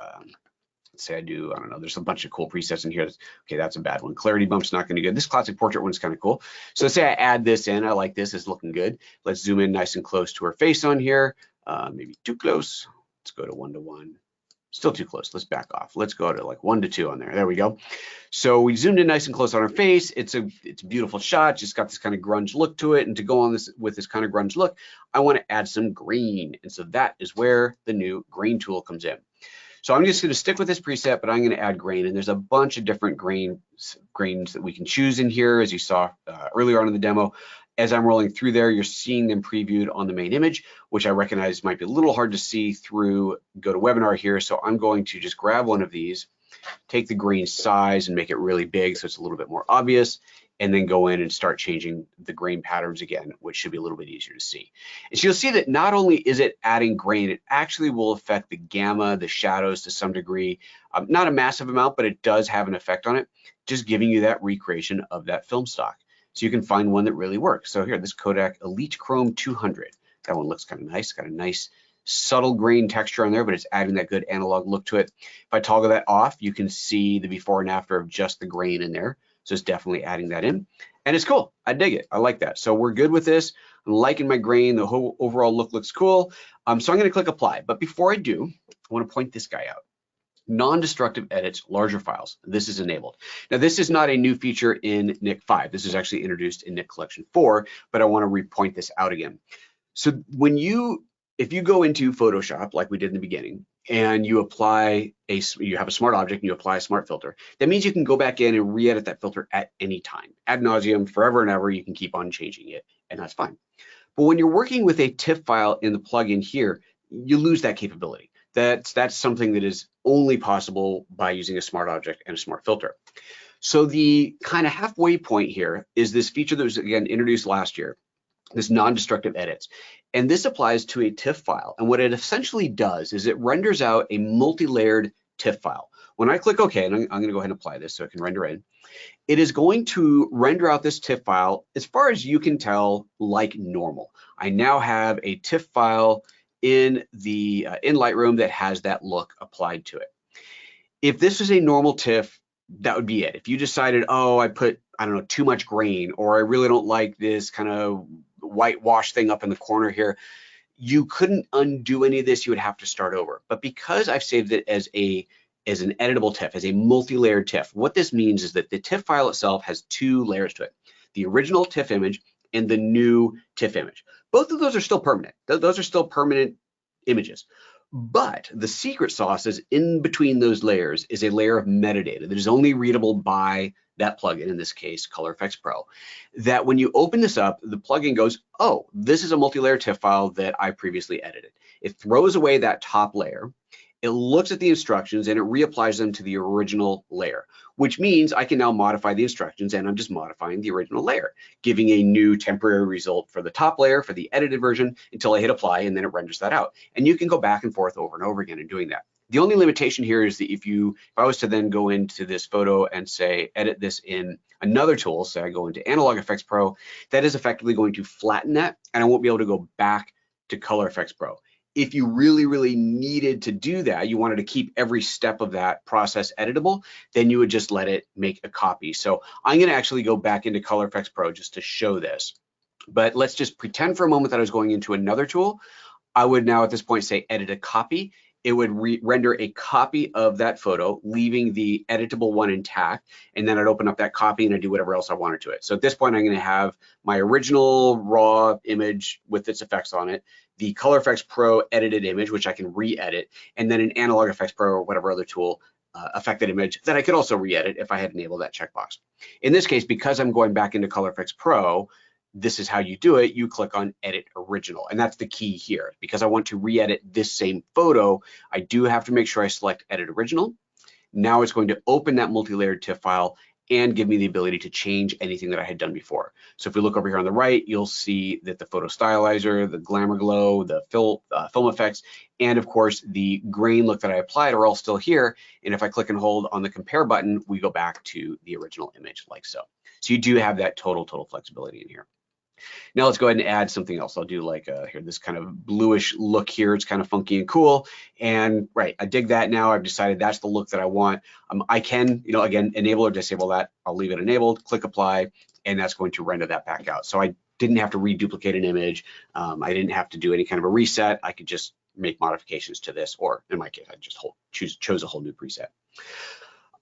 Let's say I don't know, there's a bunch of cool presets in here. Okay, that's a bad one. Clarity bump's not going to be good. This classic portrait one's kind of cool. So let's say I add this in. I like this, it's looking good. Let's zoom in nice and close to her face on here. Maybe too close. Let's go to 1:1. Still too close. Let's back off. Let's go to like 1:2 on there. There we go. So we zoomed in nice and close on her face. It's a beautiful shot. Just got this kind of grunge look to it. And to go on this with this kind of grunge look, I want to add some green. And so that is where the new green tool comes in. So I'm just going to stick with this preset, but I'm going to add grain. And there's a bunch of different grains that we can choose in here, as you saw earlier on in the demo. As I'm rolling through there, you're seeing them previewed on the main image, which I recognize might be a little hard to see through GoToWebinar here. So I'm going to just grab one of these, take the grain size and make it really big so it's a little bit more obvious, and then go in and start changing the grain patterns again, which should be a little bit easier to see. And so you'll see that not only is it adding grain, it actually will affect the gamma, the shadows to some degree. Not a massive amount, but it does have an effect on it, just giving you that recreation of that film stock. So you can find one that really works. So here, this Kodak Elite Chrome 200. That one looks kind of nice. Got a nice subtle grain texture on there, but it's adding that good analog look to it. If I toggle that off, you can see the before and after of just the grain in there. So it's definitely adding that in. And it's cool. I dig it. I like that. So we're good with this. I'm liking my grain. The whole overall look looks cool. So I'm going to click apply. But before I do, I want to point this guy out. Non-destructive edits, larger files. This is enabled. Now, this is not a new feature in Nik 5. This is actually introduced in Nik Collection 4, but I want to repoint this out again. So if you go into Photoshop, like we did in the beginning, and you have a smart object and you apply a smart filter, that means you can go back in and re-edit that filter at any time. Ad nauseum, forever and ever, you can keep on changing it, and that's fine. But when you're working with a TIFF file in the plugin here, you lose that capability. That's something that is only possible by using a smart object and a smart filter. So the kind of halfway point here is this feature that was, again, introduced last year, this non-destructive edits. And this applies to a TIFF file. And what it essentially does is it renders out a multi-layered TIFF file. When I click OK, and I'm going to go ahead and apply this so it can render in, it is going to render out this TIFF file, as far as you can tell, like normal. I now have a TIFF file in Lightroom that has that look applied to it. If this is a normal TIFF, that would be it. If you decided, oh, I put, I don't know, too much grain, or I really don't like this kind of whitewash thing up in the corner here, you couldn't undo any of this. You would have to start over. But because I've saved it as an editable TIFF, as a multi-layered TIFF, what this means is that the TIFF file itself has 2 layers to it: the original TIFF image and the new TIFF image. Both of those are still permanent. Those are still permanent images. But the secret sauce is in between those layers is a layer of metadata that is only readable by that plugin, in this case, Color Efex Pro, that when you open this up, the plugin goes, oh, this is a multi-layer TIFF file that I previously edited. It throws away that top layer, it looks at the instructions and it reapplies them to the original layer, which means I can now modify the instructions, and I'm just modifying the original layer, giving a new temporary result for the top layer for the edited version until I hit apply, and then it renders that out. And you can go back and forth over and over again in doing that. The only limitation here is that if I was to then go into this photo and say, edit this in another tool, say I go into Analog Efex Pro, that is effectively going to flatten that, and I won't be able to go back to Color Efex Pro. If you really, really needed to do that, you wanted to keep every step of that process editable, then you would just let it make a copy. So I'm going to actually go back into Color Efex Pro just to show this. But let's just pretend for a moment that I was going into another tool. I would now at this point say edit a copy. It would render a copy of that photo, leaving the editable one intact, and then I'd open up that copy and I'd do whatever else I wanted to it. So at this point, I'm going to have my original raw image with its effects on it, the Color Efex Pro edited image, which I can re-edit, and then an Analog Efex Pro or whatever other tool affected image that I could also re-edit if I had enabled that checkbox. In this case, because I'm going back into Color Efex Pro, this is how you do it. You click on edit original, and that's the key here. Because I want to re-edit this same photo, I do have to make sure I select edit original. Now it's going to open that multi-layered TIFF file and give me the ability to change anything that I had done before. So if we look over here on the right, you'll see that the photo stylizer, the glamour glow, the film effects, and of course the grain look that I applied are all still here. And if I click and hold on the compare button, we go back to the original image like so. So you do have that total flexibility in here. Now let's go ahead and add something else. I'll do like here, this kind of bluish look here. It's kind of funky and cool. And right, I dig that now. I've decided that's the look that I want. I can, again, enable or disable that. I'll leave it enabled, click apply, and that's going to render that back out. So I didn't have to reduplicate an image. I didn't have to do any kind of a reset. I could just make modifications to this, or in my case, I just chose a whole new preset.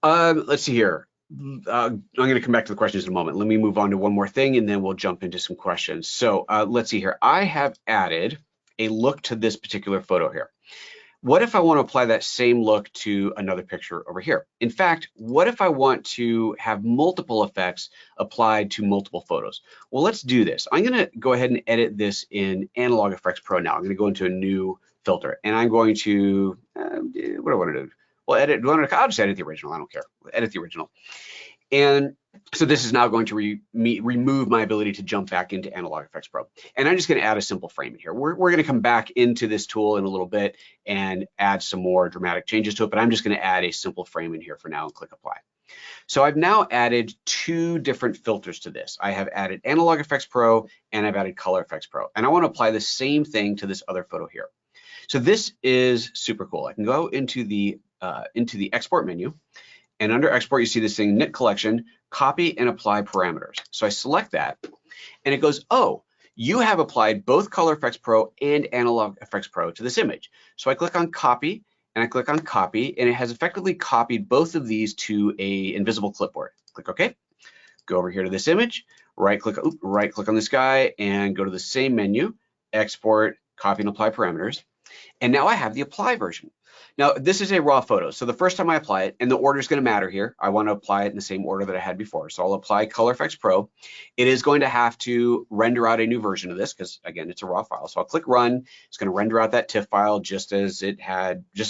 Let's see here. I'm going to come back to the questions in a moment. Let me move on to one more thing, and then we'll jump into some questions. So let's see here. I have added a look to this particular photo here. What if I want to apply that same look to another picture over here? In fact, what if I want to have multiple effects applied to multiple photos? Well, let's do this. I'm going to go ahead and edit this in Analog Efex Pro now. I'm going to go into a new filter, and I'm going to, what do I want to do? Well, I'll just edit the original. I don't care. Edit the original. And so this is now going to remove my ability to jump back into Analog Efex Pro. And I'm just going to add a simple frame in here. We're going to come back into this tool in a little bit and add some more dramatic changes to it, but I'm just going to add a simple frame in here for now and click apply. So I've now added two different filters to this. I have added Analog Efex Pro and I've added Color Efex Pro. And I want to apply the same thing to this other photo here. So this is super cool. I can go into the export menu, and under export, you see this thing, Nik Collection, copy and apply parameters. So I select that, and it goes, oh, you have applied both Color Efex Pro and Analog Efex Pro to this image. So I click on copy, and I click on copy, and it has effectively copied both of these to a invisible clipboard. Click OK. Go over here to this image, right click on this guy, and go to the same menu, export, copy and apply parameters. And now I have the apply version. Now, this is a raw photo. So the first time I apply it, and the order is going to matter here. I want to apply it in the same order that I had before. So I'll apply Color Efex Pro. It is going to have to render out a new version of this because, again, it's a raw file. So I'll click Run. It's going to render out that TIFF file just as it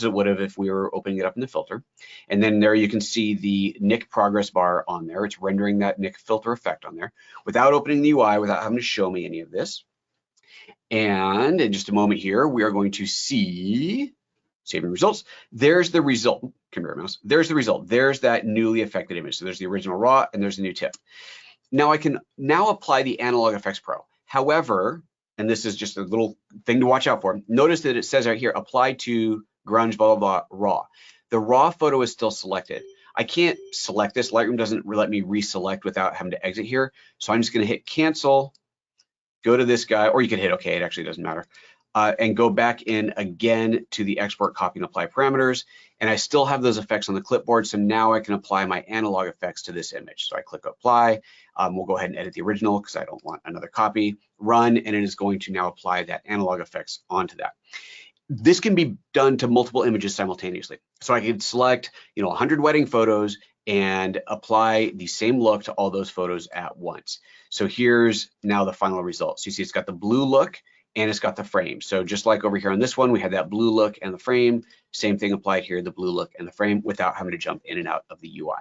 would have if we were opening it up in the filter. And then there you can see the Nik progress bar on there. It's rendering that Nik filter effect on there without opening the UI, without having to show me any of this. And in just a moment here, we are going to see saving results. There's the result. Come here, mouse. There's the result. There's that newly affected image. So there's the original raw and there's the new TIFF. Now I can apply the Analog Efex Pro. However, and this is just a little thing to watch out for, notice that it says right here, apply to grunge, blah, blah, blah, raw. The raw photo is still selected. I can't select this. Lightroom doesn't let me reselect without having to exit here. So I'm just going to hit cancel. Go to this guy, or you can hit OK, it actually doesn't matter, and go back in again to the export, copy, and apply parameters. And I still have those effects on the clipboard, so now I can apply my analog effects to this image. So I click apply. We'll go ahead and edit the original because I don't want another copy. Run, and it is going to now apply that analog effects onto that. This can be done to multiple images simultaneously. So I could select 100 wedding photos and apply the same look to all those photos at once. So here's now the final result. So you see it's got the blue look and it's got the frame. So just like over here on this one, we had that blue look and the frame, same thing applied here, the blue look and the frame without having to jump in and out of the UI.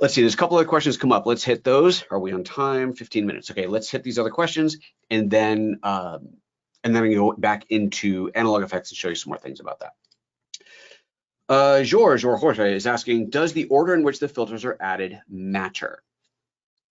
Let's see, there's a couple other questions come up. Let's hit those. Are we on time? 15 minutes. Okay, let's hit these other questions, and then I'm gonna go back into Analog Efex and show you some more things about that. Jorge is asking, does the order in which the filters are added matter?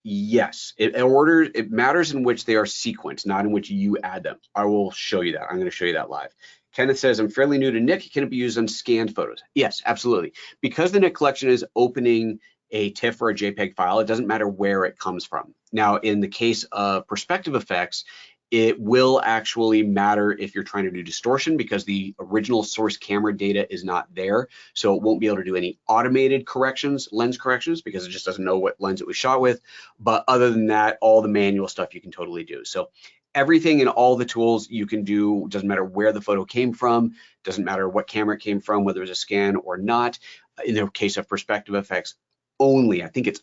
Yes, it matters in which they are sequenced, not in which you add them. I will show you that. I'm going to show you that live. Kenneth says, I'm fairly new to Nik. Can it be used on scanned photos? Yes, absolutely. Because the Nik collection is opening a TIFF or a JPEG file, it doesn't matter where it comes from. Now, in the case of Perspective Efex, it will actually matter if you're trying to do distortion because the original source camera data is not there. So it won't be able to do any automated corrections, lens corrections, because it just doesn't know what lens it was shot with. But other than that, all the manual stuff you can totally do. So everything in all the tools you can do, doesn't matter where the photo came from, doesn't matter what camera it came from, whether it's a scan or not. In the case of Perspective Efex, only, I think it's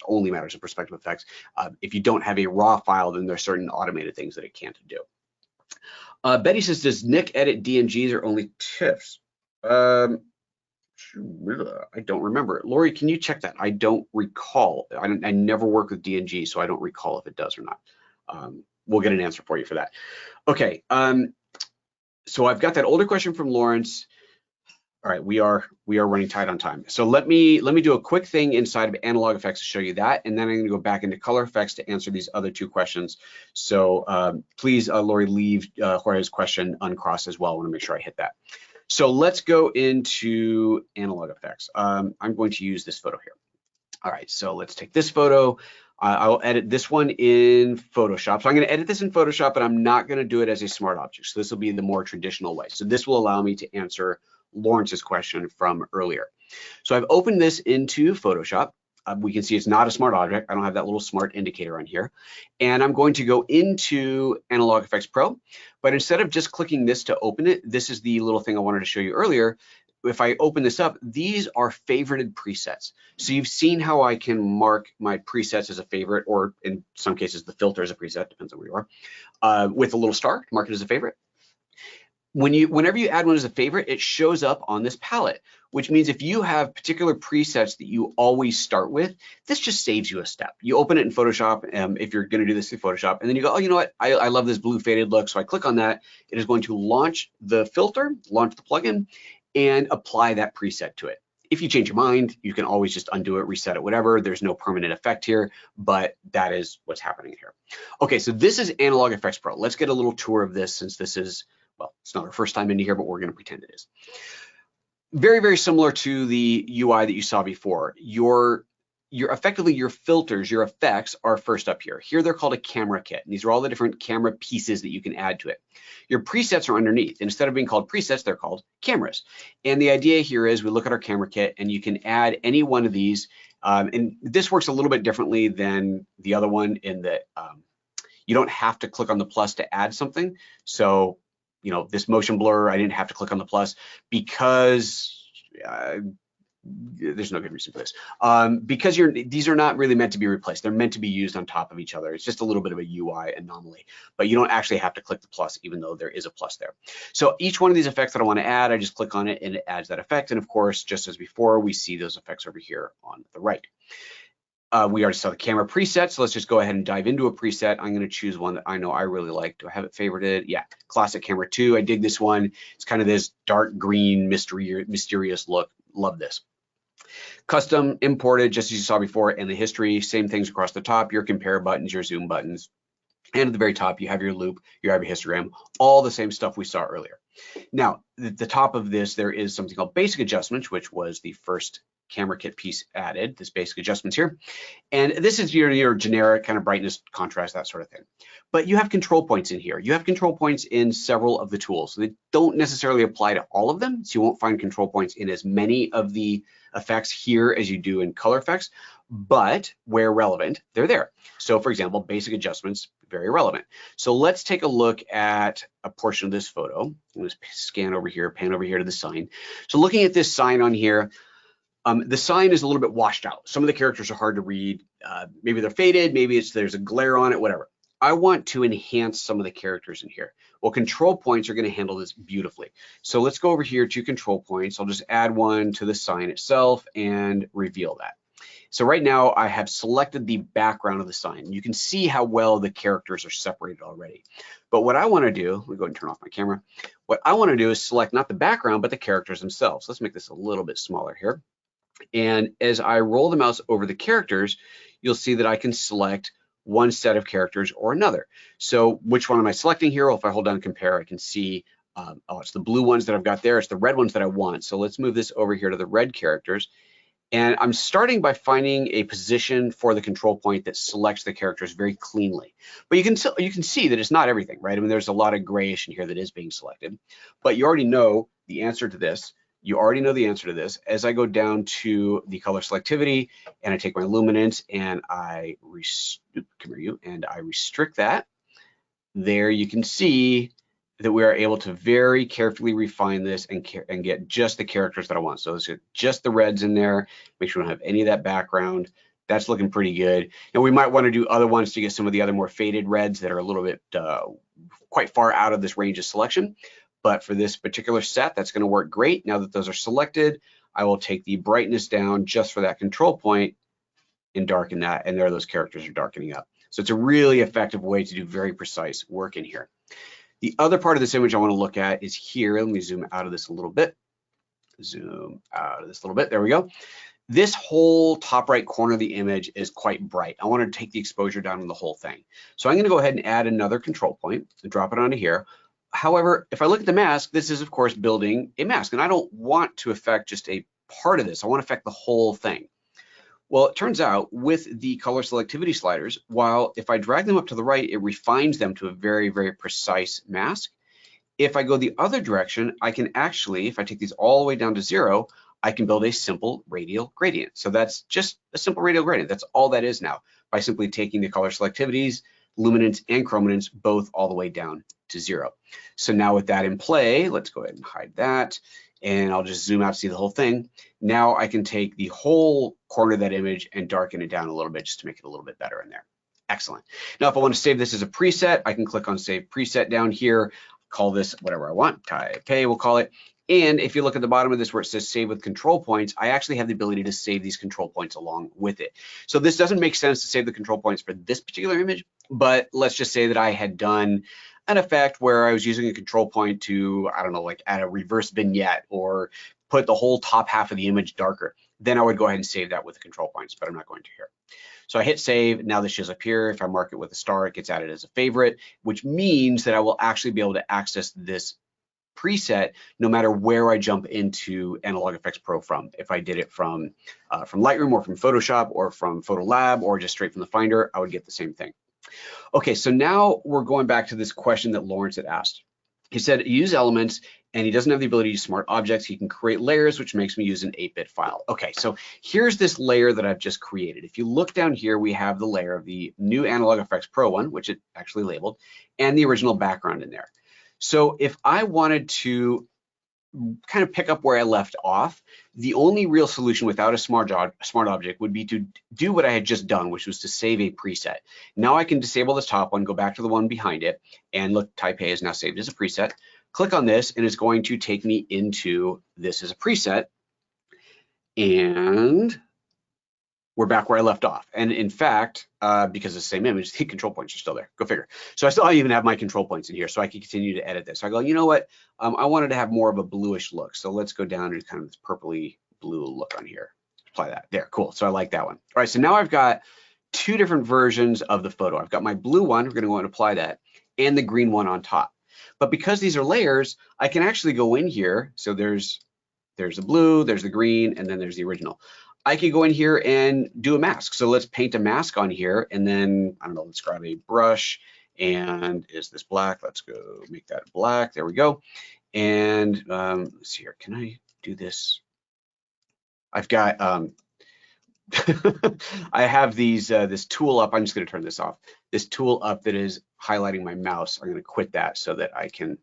only matters of Perspective Efex. If you don't have a raw file, then there's certain automated things that it can't do. Betty says, does Nik edit DNGs or only TIFFs? I don't remember. Lori, can you check that? I don't recall. I never work with DNG, so I don't recall if it does or not. We'll get an answer for you for that. Okay, so I've got that older question from Lawrence. All right, we are running tight on time. So let me do a quick thing inside of Analog Efex to show you that, and then I'm going to go back into Color Efex to answer these other two questions. So please, Lori, leave Jorge's question uncrossed as well. I want to make sure I hit that. So let's go into Analog Efex. I'm going to use this photo here. All right, so let's take this photo. I'll edit this one in Photoshop. So I'm going to edit this in Photoshop, but I'm not going to do it as a smart object. So this will be the more traditional way. So this will allow me to answer Lawrence's question from earlier. So I've opened this into Photoshop. We can see it's not a smart object. I don't have that little smart indicator on here. And I'm going to go into Analog Efex Pro, but instead of just clicking this to open it, this is the little thing I wanted to show you earlier. If I open this up, these are favorited presets. So you've seen how I can mark my presets as a favorite, or in some cases, the filter as a preset, depends on where you are, with a little star, mark it as a favorite. Whenever you add one as a favorite, it shows up on this palette, which means if you have particular presets that you always start with, this just saves you a step. You open it in Photoshop, if you're going to do this in Photoshop, and then you go, oh, you know what? I love this blue faded look. So I click on that. It is going to launch the filter, launch the plugin, and apply that preset to it. If you change your mind, you can always just undo it, reset it, whatever. There's no permanent effect here, but that is what's happening here. Okay, so this is Analog Efex Pro. Let's get a little tour of this, since this is, well, it's not our first time into here, but we're going to pretend it is. Very, very similar to the UI that you saw before. Effectively your filters, your effects are first up here. Here they're called a camera kit, and these are all the different camera pieces that you can add to it. Your presets are underneath. Instead of being called presets, they're called cameras. And the idea here is we look at our camera kit, and you can add any one of these. And this works a little bit differently than the other one in that you don't have to click on the plus to add something. So, you know, this motion blur, I didn't have to click on the plus because there's no good reason for this. Because these are not really meant to be replaced. They're meant to be used on top of each other. It's just a little bit of a UI anomaly, but you don't actually have to click the plus, even though there is a plus there. So each one of these effects that I want to add, I just click on it and it adds that effect. And of course, just as before, we see those effects over here on the right. We already saw the camera preset, so let's just go ahead and dive into a preset. I'm going to choose one that I know I really like. Do I have it favorited? Yeah, Classic Camera 2. I dig this one. It's kind of this dark green, mysterious look. Love this. Custom, imported, just as you saw before, and the history, same things across the top, your compare buttons, your zoom buttons. And at the very top, you have your loop, you have your histogram, all the same stuff we saw earlier. Now, at the top of this, there is something called basic adjustments, which was the first camera kit piece added, this basic adjustments here. And this is your generic kind of brightness, contrast, that sort of thing. But you have control points in here. You have control points in several of the tools. So they don't necessarily apply to all of them. So you won't find control points in as many of the effects here as you do in Color Efex, but where relevant, they're there. So for example, basic adjustments, very relevant. So let's take a look at a portion of this photo. I'm going to scan over here, pan over here to the sign. So looking at this sign on here, the sign is a little bit washed out. Some of the characters are hard to read. Maybe they're faded, maybe there's a glare on it, whatever. I want to enhance some of the characters in here. Well, control points are going to handle this beautifully. So let's go over here to control points. I'll just add one to the sign itself and reveal that. So right now I have selected the background of the sign. You can see how well the characters are separated already. But what I want to do, let me go ahead and turn off my camera. What I want to do is select not the background, but the characters themselves. Let's make this a little bit smaller here. And as I roll the mouse over the characters, you'll see that I can select one set of characters or another. So which one am I selecting here? Well, if I hold down compare, I can see, oh, it's the blue ones that I've got there. It's the red ones that I want. So let's move this over here to the red characters. And I'm starting by finding a position for the control point that selects the characters very cleanly. But you can see that it's not everything, right? I mean, there's a lot of grayish in here that is being selected, but you already know the answer to this. You already know the answer to this. As I go down to the color selectivity and I take my luminance and I restrict that, there you can see that we are able to very carefully refine this and get just the characters that I want. So let's get just the reds in there, make sure we don't have any of that background. That's looking pretty good. And we might want to do other ones to get some of the other more faded reds that are a little bit quite far out of this range of selection. But for this particular set, that's going to work great. Now that those are selected, I will take the brightness down just for that control point and darken that. And there those characters are darkening up. So it's a really effective way to do very precise work in here. The other part of this image I want to look at is here. Let me zoom out of this a little bit. Zoom out of this a little bit. There we go. This whole top right corner of the image is quite bright. I want to take the exposure down on the whole thing. So I'm going to go ahead and add another control point and drop it onto here. However, if I look at the mask, this is of course building a mask, and I don't want to affect just a part of this. I want to affect the whole thing. Well, it turns out with the color selectivity sliders, while if I drag them up to the right, it refines them to a very, very precise mask. If I go the other direction, I can actually, if I take these all the way down to 0, I can build a simple radial gradient. So that's just a simple radial gradient. That's all that is now, by simply taking the color selectivities, luminance and chrominance both all the way down to 0. So now with that in play, let's go ahead and hide that. And I'll just zoom out to see the whole thing. Now I can take the whole corner of that image and darken it down a little bit just to make it a little bit better in there. Excellent. Now, if I want to save this as a preset, I can click on Save Preset down here, call this whatever I want, type A, we'll call it. And if you look at the bottom of this where it says Save with Control Points, I actually have the ability to save these control points along with it. So this doesn't make sense to save the control points for this particular image, but let's just say that I had done an effect where I was using a control point to, I don't know, like add a reverse vignette or put the whole top half of the image darker. Then I would go ahead and save that with the control points, but I'm not going to here. So I hit save. Now this shows up here. If I mark it with a star, it gets added as a favorite, which means that I will actually be able to access this preset no matter where I jump into Analog Efex Pro from. If I did it from Lightroom or from Photoshop or from Photolab or just straight from the Finder, I would get the same thing. Okay, so now we're going back to this question that Lawrence had asked. He said use elements, and he doesn't have the ability to use smart objects. He can create layers, which makes me use an 8-bit file. Okay, so here's this layer that I've just created. If you look down here, we have the layer of the new Analog Efex Pro one, which it actually labeled, and the original background in there. So if I wanted to kind of pick up where I left off, the only real solution without a smart object would be to do what I had just done, which was to save a preset. Now I can disable this top one, go back to the one behind it, and look, type A is now saved as a preset. Click on this, and it's going to take me into this as a preset, and we're back where I left off. And in fact, because it's the same image, the control points are still there. Go figure. So I still even have my control points in here, so I can continue to edit this. So I go, you know what? I wanted to have more of a bluish look. So let's go down to kind of this purpley blue look on here. Apply that. There, cool. So I like that one. All right, so now I've got two different versions of the photo. I've got my blue one, we're gonna go and apply that, and the green one on top. But because these are layers, I can actually go in here. So there's the blue, there's the green, and then there's the original. I could go in here and do a mask. So let's paint a mask on here, and then, I don't know, let's grab a brush, and is this black? Let's go make that black. There we go. And let's see here, can I do this? I've got, I have these this tool up. I'm just gonna turn this off. This tool up that is highlighting my mouse. I'm gonna quit that so that I can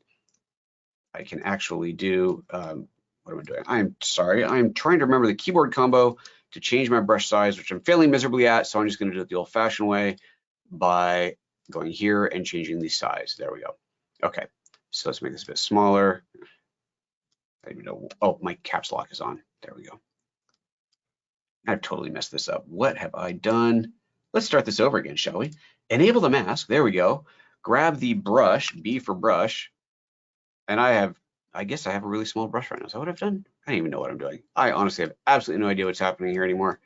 actually do, what am I doing? I'm sorry, I'm trying to remember the keyboard combo to change my brush size, which I'm failing miserably at. So I'm just gonna do it the old fashioned way by going here and changing the size. There we go. Okay, so let's make this a bit smaller. I don't even know. Oh, my caps lock is on. There we go. I've totally messed this up. What have I done? Let's start this over again, shall we? Enable the mask. There we go. Grab the brush, B for brush. And I guess I have a really small brush right now. Is that what I've done? I don't even know what I'm doing. I honestly have absolutely no idea what's happening here anymore.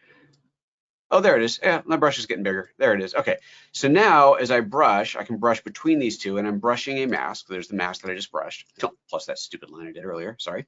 Oh, there it is. Yeah, my brush is getting bigger. There it is. Okay. So now as I brush, I can brush between these two, and I'm brushing a mask. There's the mask that I just brushed, plus that stupid line I did earlier. Sorry.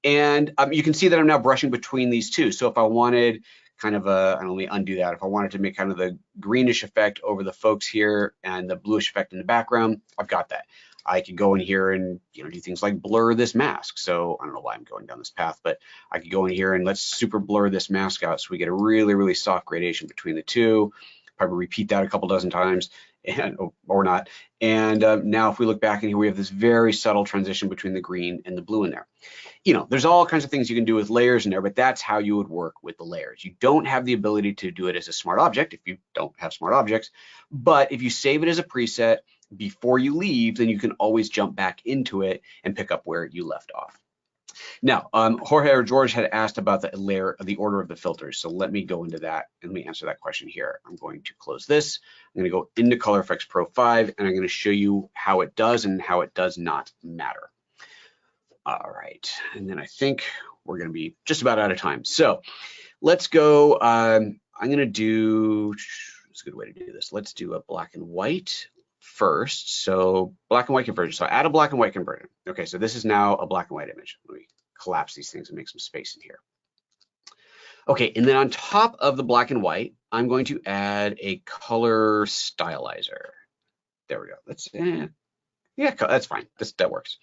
And you can see that I'm now brushing between these two. So if I wanted kind of a, and let me undo that. If I wanted to make kind of the greenish effect over the folks here and the bluish effect in the background, I've got that. I could go in here and do things like blur this mask. So I don't know why I'm going down this path, but I could go in here and let's super blur this mask out so we get a really, really soft gradation between the two. Probably repeat that a couple dozen times, and or not. And now if we look back in here, we have this very subtle transition between the green and the blue in there. There's all kinds of things you can do with layers in there, but that's how you would work with the layers. You don't have the ability to do it as a smart object if you don't have smart objects, but if you save it as a preset before you leave, then you can always jump back into it and pick up where you left off. Now, Jorge or George had asked about the order of the filters. So let me go into that and let me answer that question here. I'm going to close this. I'm going to go into Color Efex Pro 5, and I'm going to show you how it does and how it does not matter. All right, and then I think we're going to be just about out of time. So let's go. I'm going to do, it's a good way to do this. Let's do a black and white first. So black and white conversion. So add a black and white conversion. Okay, so this is now a black and white image. Let me collapse these things and make some space in here. Okay, and then on top of the black and white, I'm going to add a color stylizer. There we go. Let's, yeah, that's fine. That works.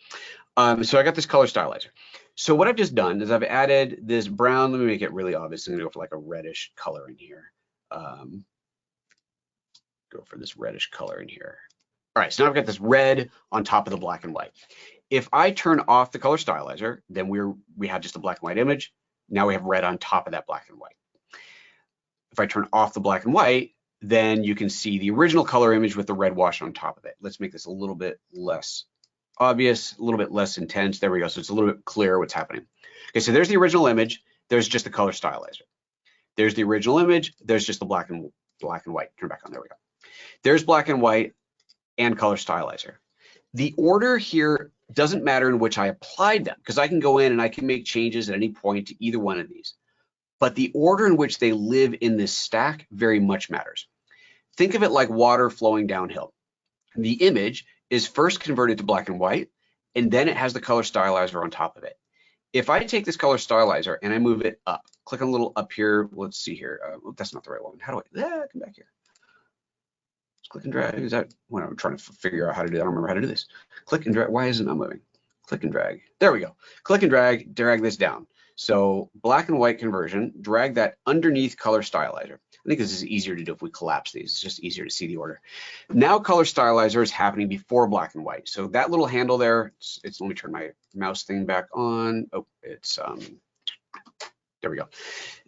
So I got this color stylizer. So what I've just done is I've added this brown. Let me make it really obvious. I'm gonna go for like a reddish color in here. Go for this reddish color in here. All right, so now I've got this red on top of the black and white. If I turn off the color stylizer, then we have just a black and white image. Now we have red on top of that black and white. If I turn off the black and white, then you can see the original color image with the red wash on top of it. Let's make this a little bit less obvious, a little bit less intense. There we go. So it's a little bit clearer what's happening. Okay, so there's the original image. There's just the color stylizer. There's the original image. There's just the black and white. Turn back on. There we go. There's black and white and color stylizer. The order here doesn't matter in which I applied them, because I can go in and I can make changes at any point to either one of these. But the order in which they live in this stack very much matters. Think of it like water flowing downhill. The image is first converted to black and white, and then it has the color stylizer on top of it. If I take this color stylizer and I move it up, click on a little up here. Let's see here. That's not the right one. How do I, come back here. Let's click and drag. Is that when I'm trying to figure out how to do that? I don't remember how to do this. Click and drag. Why isn't it moving? Click and drag. There we go. Click and drag this down. So black and white conversion, drag that underneath color stylizer. I think this is easier to do if we collapse these. It's just easier to see the order. Now color stylizer is happening before black and white. So that little handle there, let me turn my mouse thing back on. Oh, it's, there we go.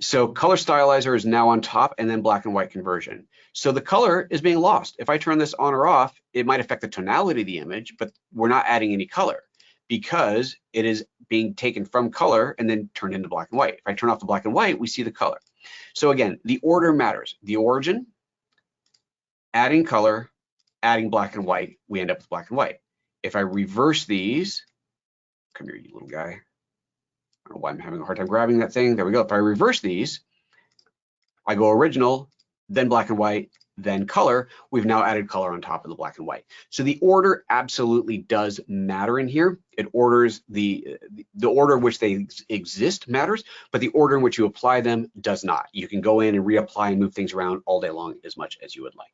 So color stylizer is now on top, and then black and white conversion. So the color is being lost. If I turn this on or off, it might affect the tonality of the image, but we're not adding any color because it is being taken from color and then turned into black and white. If I turn off the black and white, we see the color. So again, the order matters. The origin, adding color, adding black and white, we end up with black and white. If I reverse these, come here, you little guy. I don't know why I'm having a hard time grabbing that thing. There we go. If I reverse these, I go original, then black and white, then color. We've now added color on top of the black and white. So the order absolutely does matter in here. It orders the order in which they exist matters, but the order in which you apply them does not. You can go in and reapply and move things around all day long as much as you would like.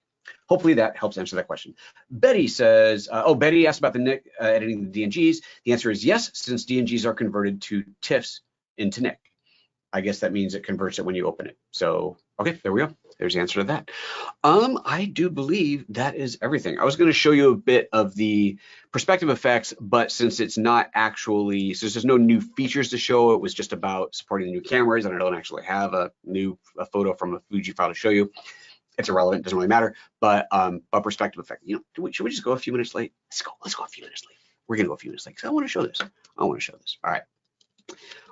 Hopefully that helps answer that question. Betty says, Betty asked about the Nik editing the DNGs. The answer is yes, since DNGs are converted to TIFFs into Nik. I guess that means it converts it when you open it. So, okay, there we go. There's the answer to that. I do believe that is everything. I was going to show you a bit of the perspective effects, but since it's not actually, since there's no new features to show, it was just about supporting the new cameras, and I don't actually have a photo from a Fuji file to show you. It's irrelevant, doesn't really matter. But perspective effect. You know, should we just go a few minutes late? Let's go a few minutes late. We're gonna go a few minutes late because I want to show this. All right.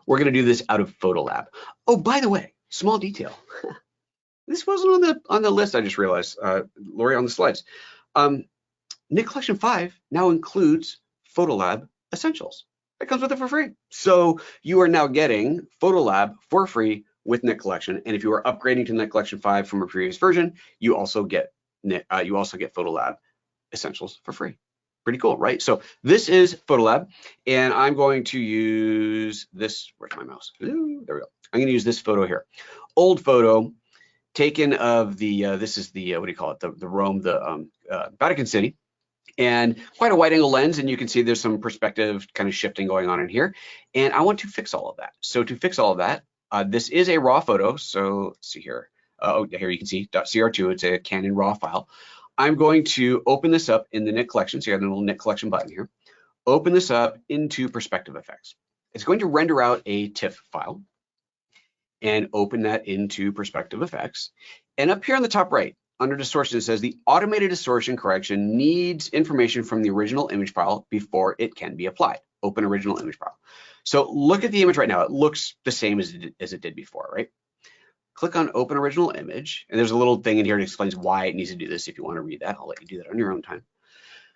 We're gonna do this out of PhotoLab. Oh, by the way, small detail. This wasn't on the list. I just realized, Lori, on the slides. Nik Collection 5 now includes PhotoLab Essentials. It comes with it for free. So you are now getting PhotoLab for free with Nik Collection. And if you are upgrading to Nik Collection 5 from a previous version, you also get PhotoLab Essentials for free. Pretty cool, right? So this is PhotoLab, and I'm going to use this. Where's my mouse? Ooh, there we go. I'm going to use this photo here. Old photo taken of the, this is the, what do you call it? The Rome, the Vatican City. And quite a wide angle lens, and you can see there's some perspective kind of shifting going on in here. And I want to fix all of that. So to fix all of that, this is a raw photo. So let's see here. Here you can see .cr2. It's a Canon raw file. I'm going to open this up in the Nik Collection. So you have the little Nik Collection button here. Open this up into Perspective Efex. It's going to render out a TIFF file and open that into Perspective Efex. And up here on the top right, under distortion, it says the automated distortion correction needs information from the original image file before it can be applied. Open original image file. So look at the image right now. It looks the same as it did before, right? Click on open original image. And there's a little thing in here that explains why it needs to do this. If you want to read that, I'll let you do that on your own time.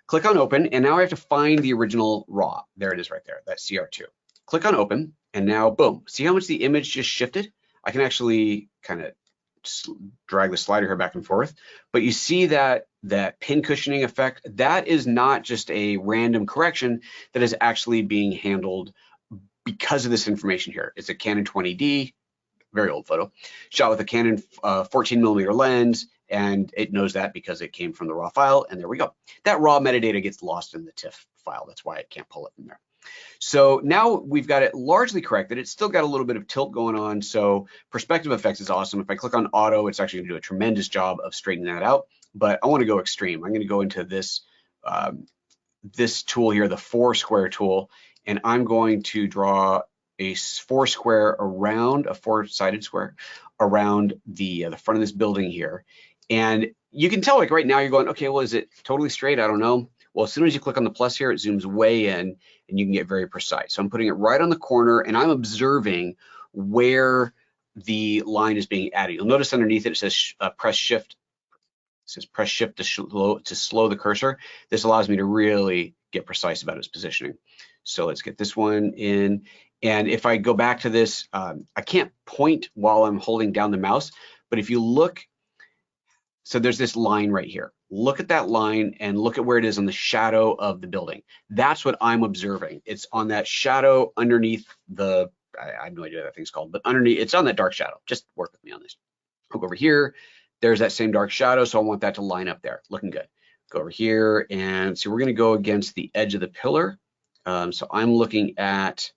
Click on open. And now I have to find the original raw. There it is right there. That's CR2. Click on open. And now, boom. See how much the image just shifted? I can actually kind of drag the slider here back and forth, but you see that pin cushioning effect, that is not just a random correction, that is actually being handled because of this information here. It's a Canon 20D, very old photo, shot with a Canon 14mm lens, and it knows that because it came from the raw file, and there we go. That raw metadata gets lost in the TIFF file. That's why it can't pull it from there. So now we've got it largely corrected. It's still got a little bit of tilt going on. So Perspective Efex is awesome. If I click on auto, it's actually gonna do a tremendous job of straightening that out, but I wanna go extreme. I'm gonna go into this, this tool here, the 4-square tool, and I'm going to draw a 4-square around, a 4-sided square around the front of this building here. And you can tell, like right now you're going, okay, well, is it totally straight? I don't know. Well, as soon as you click on the plus here, it zooms way in and you can get very precise. So I'm putting it right on the corner and I'm observing where the line is being added. You'll notice underneath it, it says press shift. It says press shift to slow the cursor. This allows me to really get precise about its positioning. So let's get this one in. And if I go back to this, I can't point while I'm holding down the mouse, but if you look, so there's this line right here. Look at that line and look at where it is on the shadow of the building. That's what I'm observing. It's on that shadow underneath the, I have no idea what that thing's called, but underneath, it's on that dark shadow. Just work with me on this. I'll go over here. There's that same dark shadow. So I want that to line up there. Looking good. Go over here and so we're going to go against the edge of the pillar. So I'm looking at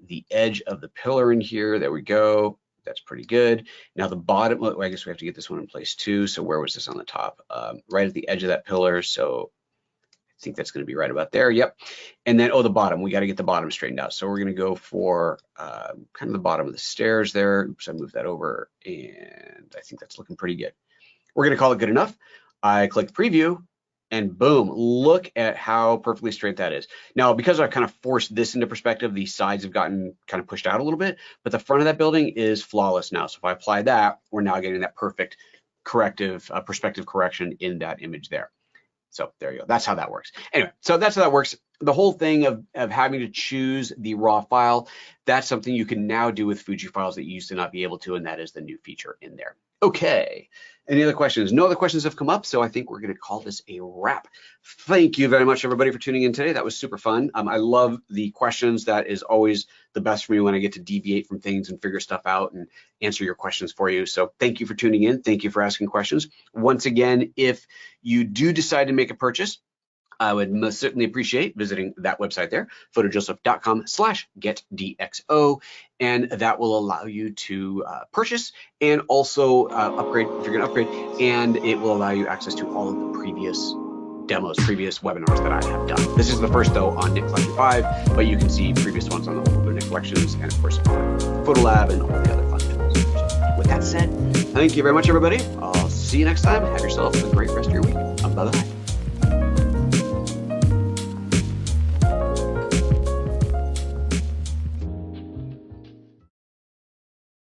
the edge of the pillar in here. There we go. That's pretty good. Now the bottom, well, I guess we have to get this one in place too. So where was this on the top? Right at the edge of that pillar. So I think that's going to be right about there. Yep. And then, oh, the bottom, we got to get the bottom straightened out. So we're going to go for kind of the bottom of the stairs there. Oops, I moved that over and I think that's looking pretty good. We're going to call it good enough. I click preview and boom, look at how perfectly straight that is. Now, because I've kind of forced this into perspective, the sides have gotten kind of pushed out a little bit, but the front of that building is flawless now. So if I apply that, we're now getting that perfect corrective perspective correction in that image there. So there you go. That's how that works. Anyway, so that's how that works. The whole thing of having to choose the raw file, that's something you can now do with Fuji files that you used to not be able to, and that is the new feature in there. Okay. Any other questions? No other questions have come up, so I think we're going to call this a wrap. Thank you very much, everybody, for tuning in today. That was super fun. I love the questions. That is always the best for me when I get to deviate from things and figure stuff out and answer your questions for you. So thank you for tuning in. Thank you for asking questions. Once again, if you do decide to make a purchase, I would most certainly appreciate visiting that website there, photojoseph.com/getdxo, and that will allow you to purchase and also upgrade if you're going to upgrade, and it will allow you access to all of the previous demos, previous webinars that I have done. This is the first though on Nik Collection 5, but you can see previous ones on the older Nik collections, and of course PhotoLab and all the other fun tools. So with that said, thank you very much, everybody. I'll see see you next time. Have yourself a great rest of your week. Bye-bye.